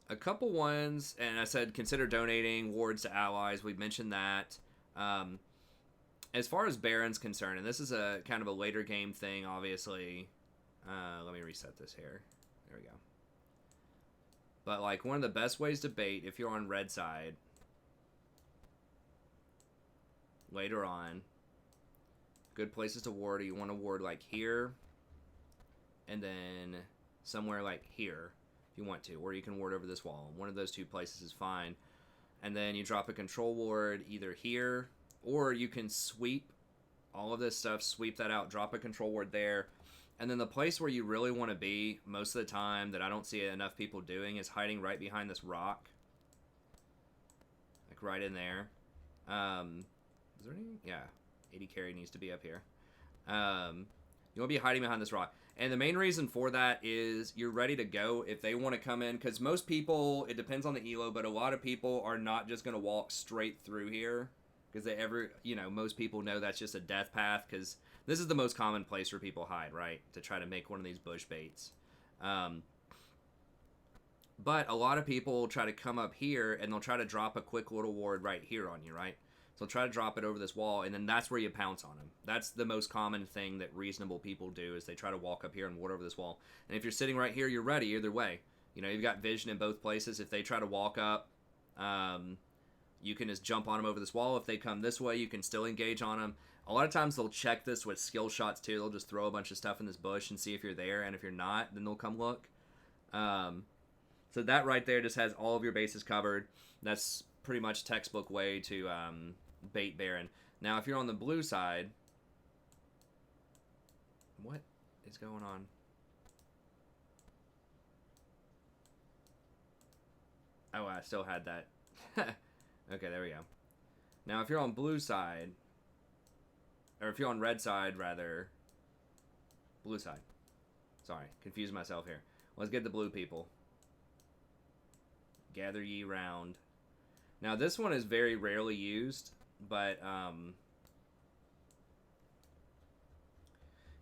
A couple ones, and I said consider donating wards to allies. We mentioned that. As far as Baron's concerned, and this is a kind of a later game thing, obviously. Let me reset this here. There we go. But like one of the best ways to bait if you're on red side later on good places to ward. You want to ward like here, and then somewhere like here if you want to, or you can ward over this wall. One of those two places is fine. And then you drop a control ward either here, or you can sweep all of this stuff, sweep that out, drop a control ward there. And then the place where you really want to be most of the time that I don't see enough people doing is hiding right behind this rock. Like right in there. Is there any? Yeah. 80 carry needs to be up here. You want to be hiding behind this rock. And the main reason for that is you're ready to go if they want to come in. Because most people, it depends on the elo, but a lot of people are not just going to walk straight through here. Because most people know that's just a death path. Because this is the most common place where people hide, right? To try to make one of these bush baits. But a lot of people try to come up here and they'll try to drop a quick little ward right here on you, right? So try to drop it over this wall, and then that's where you pounce on them. That's the most common thing that reasonable people do, is they try to walk up here and ward over this wall. And if you're sitting right here, you're ready either way. You've got vision in both places. If they try to walk up, you can just jump on them over this wall. If they come this way, you can still engage on them. A lot of times they'll check this with skill shots too. They'll just throw a bunch of stuff in this bush and see if you're there, and if you're not, then they'll come look. So that right there just has all of your bases covered. That's pretty much textbook way to bait Baron. Now, if you're on the blue side, what is going on? Oh, I still had that. Okay, there we go. Now, if you're on blue side, or if you're on red side, rather, blue side. Sorry, confused myself here. Let's get the blue people. Gather ye round. Now, this one is very rarely used, but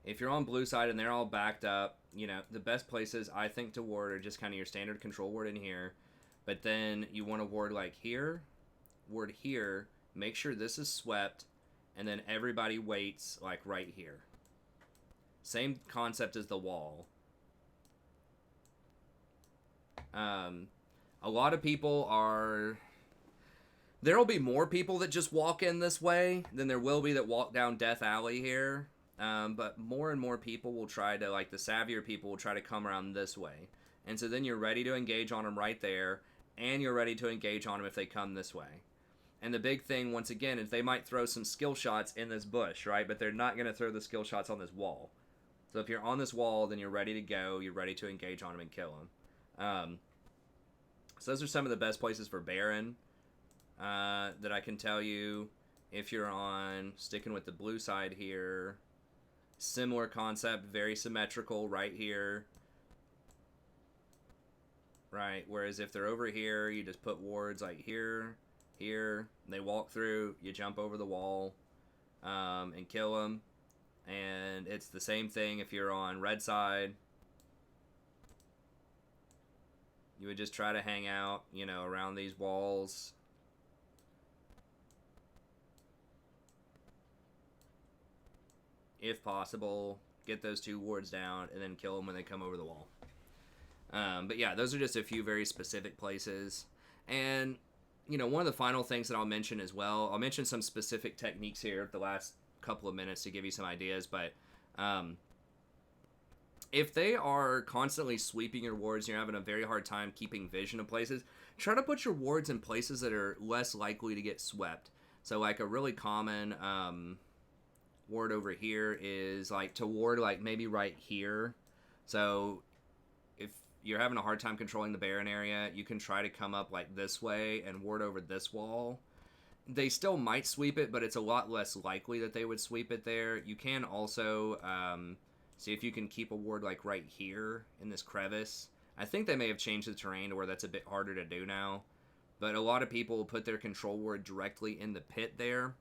if you're on blue side and they're all backed up, the best places I think to ward are just kind of your standard control ward in here. But then you want to ward like here, ward here, make sure this is swept, and then everybody waits like right here. Same concept as the wall. A lot of people are... There'll be more people that just walk in this way than there will be that walk down Death Alley here. But more and more people will try to, like the savvier people will try to come around this way. And so then you're ready to engage on them right there, and you're ready to engage on them if they come this way. And the big thing, once again, is they might throw some skill shots in this bush, right? But they're not going to throw the skill shots on this wall. So if you're on this wall, then you're ready to go. You're ready to engage on them and kill them. So those are some of the best places for Baron that I can tell you. If you're on, sticking with the blue side here, similar concept, very symmetrical right here. Right, whereas if they're over here, you just put wards like here, here, they walk through, you jump over the wall and kill them. And it's the same thing if you're on red side. You would just try to hang out, around these walls. If possible, get those two wards down, and then kill them when they come over the wall. But yeah, those are just a few very specific places. And, one of the final things that I'll mention as well, I'll mention some specific techniques here at the last couple of minutes to give you some ideas, but if they are constantly sweeping your wards and you're having a very hard time keeping vision of places, try to put your wards in places that are less likely to get swept. So like a really common ward over here is like to ward like maybe right here. So if you're having a hard time controlling the Baron area, you can try to come up like this way and ward over this wall. They still might sweep it, but it's a lot less likely that they would sweep it there. You can also see if you can keep a ward like right here in this crevice. I think they may have changed the terrain to where that's a bit harder to do now. But a lot of people will put their control ward directly in the pit there.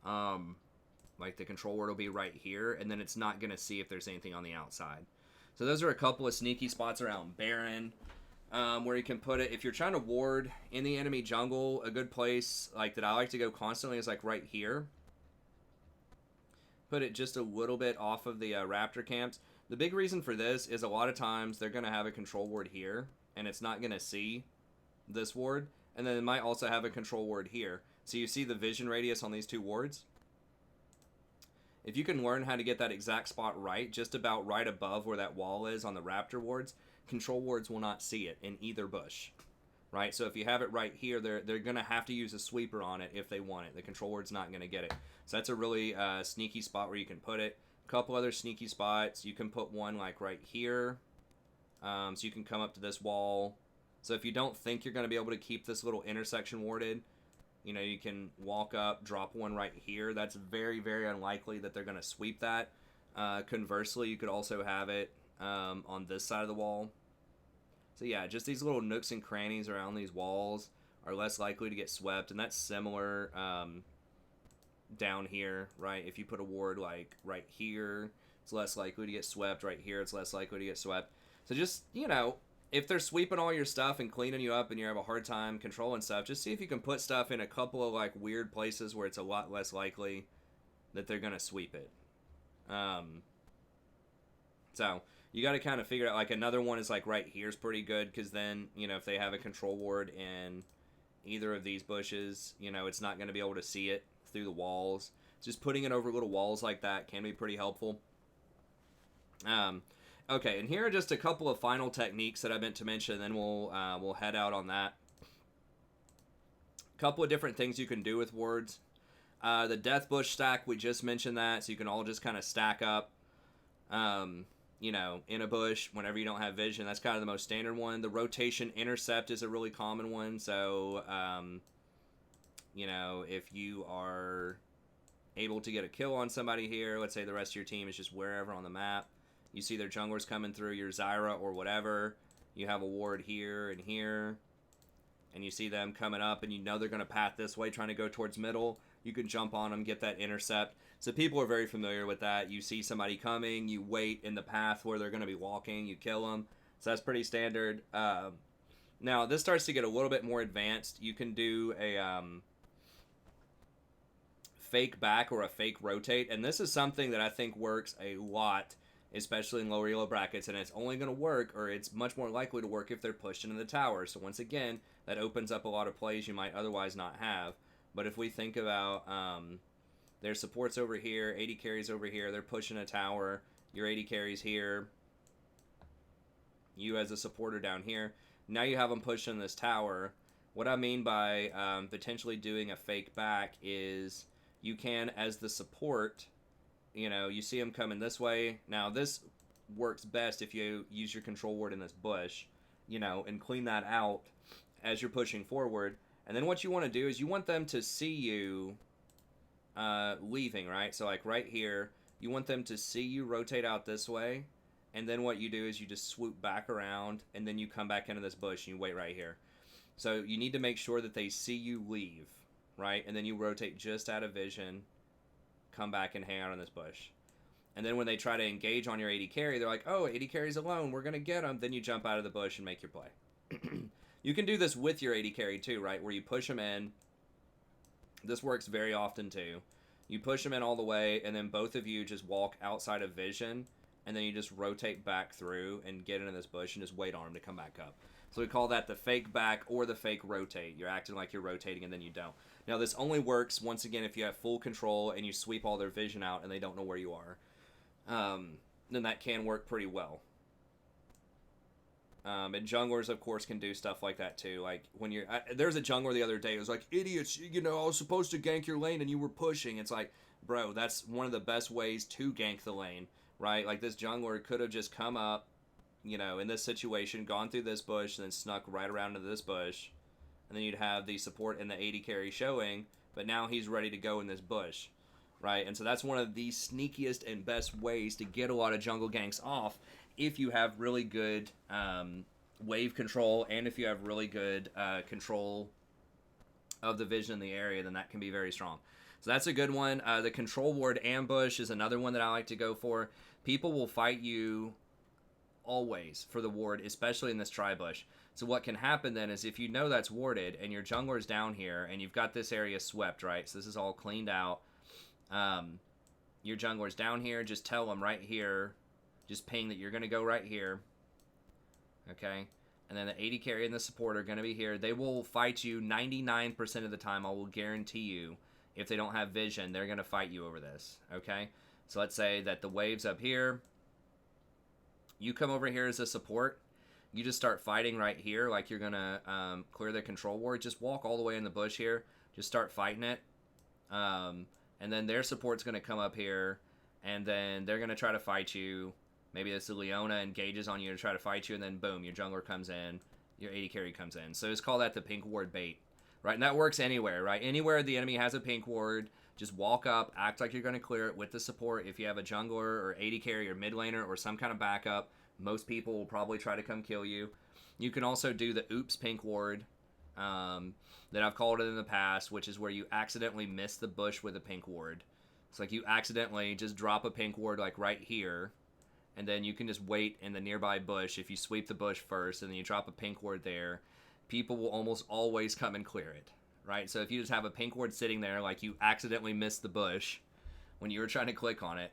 Like the control ward will be right here, and then it's not going to see if there's anything on the outside. So those are a couple of sneaky spots around Baron where you can put it. If you're trying to ward in the enemy jungle, a good place like that I like to go constantly is like right here. Put it just a little bit off of the raptor camps. The big reason for this is a lot of times they're going to have a control ward here, and it's not going to see this ward. And then it might also have a control ward here. So you see the vision radius on these two wards? If you can learn how to get that exact spot right, just about right above where that wall is on the raptor wards, control wards will not see it in either bush. Right? So if you have it right here, they're going to have to use a sweeper on it if they want it. The control ward's not going to get it. So that's a really sneaky spot where you can put it. A couple other sneaky spots. You can put one like right here. So you can come up to this wall. So if you don't think you're going to be able to keep this little intersection warded, you can walk up, drop one right here. That's very, very unlikely that they're going to sweep that. Conversely, you could also have it on this side of the wall. So yeah, just these little nooks and crannies around these walls are less likely to get swept, and that's similar down here, right? If you put a ward like right here, it's less likely to get swept. Right here, it's less likely to get swept. So just, if they're sweeping all your stuff and cleaning you up and you have a hard time controlling stuff, just see if you can put stuff in a couple of like weird places where it's a lot less likely that they're going to sweep it. So you got to kind of figure out, like another one is like right here is pretty good, because then, if they have a control ward in either of these bushes, it's not going to be able to see it through the walls. Just putting it over little walls like that can be pretty helpful. Okay, and here are just a couple of final techniques that I meant to mention, and then we'll head out on that. A couple of different things you can do with wards. The death bush stack, we just mentioned that, so you can all just kind of stack up, in a bush whenever you don't have vision. That's kind of the most standard one. The rotation intercept is a really common one, so, if you are able to get a kill on somebody here, let's say the rest of your team is just wherever on the map, you see their junglers coming through your Zyra or whatever, you have a ward here and here, and you see them coming up, and they're going to path this way, trying to go towards middle. You can jump on them, get that intercept. So people are very familiar with that. You see somebody coming, you wait in the path where they're going to be walking, you kill them. So that's pretty standard. Now, this starts to get a little bit more advanced. You can do a fake back or a fake rotate, and this is something that I think works a lot, especially in lower elo brackets, and it's only going to work, or it's much more likely to work, if they're pushed into the tower. So once again, that opens up a lot of plays you might otherwise not have. But if we think about their supports over here, 80 carries over here, they're pushing a tower, your 80 carries here, you as a supporter down here, now you have them pushing this tower. What I mean by potentially doing a fake back is you can, as the support, you see them coming this way. Now, this works best if you use your control ward in this bush, and clean that out as you're pushing forward. And then what you want to do is you want them to see you leaving, right? So, like right here, you want them to see you rotate out this way. And then what you do is you just swoop back around, and then you come back into this bush, and you wait right here. So you need to make sure that they see you leave, right? And then you rotate just out of vision, come back and hang out in this bush. And then when they try to engage on your 80 carry, they're like, oh, 80 carry's alone, we're going to get him. Then you jump out of the bush and make your play. You can do this with your 80 carry too, right? Where you push them in. This works very often too. You push them in all the way, and then both of you just walk outside of vision, and then you just rotate back through and get into this bush and just wait on them to come back up. So we call that the fake back or the fake rotate. You're acting like you're rotating, and then you don't. Now, this only works, once again, if you have full control and you sweep all their vision out and they don't know where you are. Then that can work pretty well. And junglers, of course, can do stuff like that too. Like when you're, there's a jungler the other day who was like, idiots, I was supposed to gank your lane and you were pushing. It's like, bro, that's one of the best ways to gank the lane, right? Like this jungler could have just come up, in this situation, gone through this bush, and then snuck right around into this bush. And then you'd have the support and the 80 carry showing, but now he's ready to go in this bush, right? And so that's one of the sneakiest and best ways to get a lot of jungle ganks off if you have really good wave control, and if you have really good control of the vision in the area, then that can be very strong. So that's a good one. The control ward ambush is another one that I like to go for. People will fight you always for the ward, especially in this tri-bush. So what can happen then is if you know that's warded and your jungler's down here and you've got this area swept, right? So this is all cleaned out. Your jungler's down here. Just tell them right here. Just ping that you're going to go right here. Okay? And then the 80 carry and the support are going to be here. They will fight you 99% of the time. I will guarantee you. If they don't have vision, they're going to fight you over this. Okay? So let's say that the wave's up here. You come over here as a support. You just start fighting right here like you're going to clear the control ward. Just walk all the way in the bush here. Just start fighting it. And then their support's going to come up here, and then they're going to try to fight you. Maybe this is Leona engages on you to try to fight you, and then boom, your jungler comes in, your AD carry comes in. So just call that the pink ward bait, right? And that works anywhere, right? Anywhere the enemy has a pink ward, just walk up, act like you're going to clear it with the support. If you have a jungler or AD carry or mid laner or some kind of backup, most people will probably try to come kill you. You can also do the oops pink ward that I've called it in the past, which is where you accidentally miss the bush with a pink ward. It's like you accidentally just drop a pink ward like right here, and then you can just wait in the nearby bush. If you sweep the bush first and then you drop a pink ward there, people will almost always come and clear it, right? So if you just have a pink ward sitting there like you accidentally missed the bush when you were trying to click on it,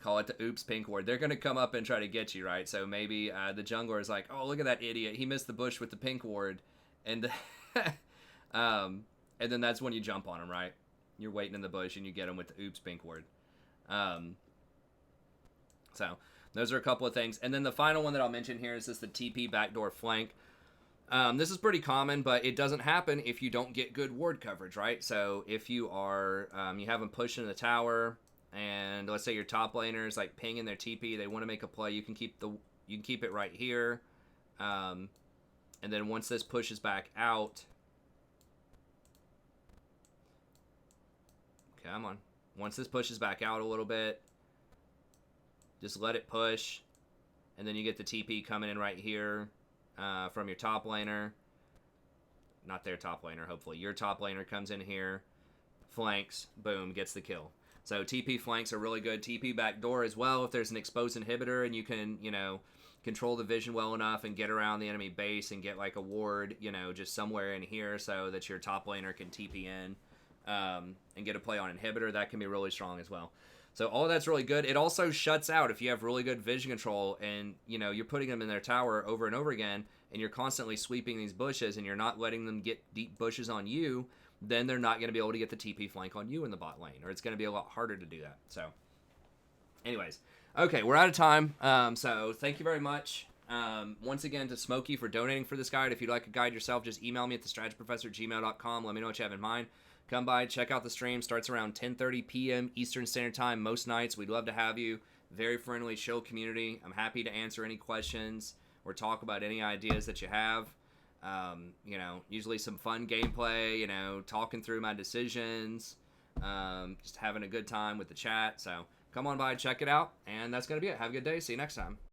call it the oops pink ward, they're going to come up and try to get you, right? So maybe the jungler is like, oh, look at that idiot, he missed the bush with the pink ward, and and then that's when you jump on him, right? You're waiting in the bush and you get him with the oops pink ward. So those are a couple of things. And then the final one that I'll mention here is just the TP backdoor flank. This is pretty common, but it doesn't happen if you don't get good ward coverage, right? So if you are, you have them push into the tower, and let's say your top laner is like pinging their TP, they want to make a play, you can keep it right here. And then once this pushes back out, come on. Once this pushes back out a little bit, just let it push, and then you get the TP coming in right here from your top laner. Not their top laner, hopefully. Your top laner comes in here, flanks, boom, gets the kill. So TP flanks are really good. TP backdoor as well if there's an exposed inhibitor and you can, control the vision well enough and get around the enemy base and get like a ward, just somewhere in here so that your top laner can TP in and get a play on inhibitor. That can be really strong as well. So all that's really good. It also shuts out if you have really good vision control and, you're putting them in their tower over and over again and you're constantly sweeping these bushes and you're not letting them get deep bushes on you, then they're not going to be able to get the TP flank on you in the bot lane, or it's going to be a lot harder to do that. So anyways, okay, we're out of time. So thank you very much. Once again to Smokey for donating for this guide. If you'd like a guide yourself, just email me at thestrategyprofessor@gmail.com. Let me know what you have in mind. Come by, check out the stream. Starts around 10:30 p.m. Eastern Standard Time most nights. We'd love to have you. Very friendly, chill community. I'm happy to answer any questions or talk about any ideas that you have. Usually some fun gameplay, talking through my decisions, just having a good time with the chat. So come on by, check it out, and that's going to be it. Have a good day. See you next time.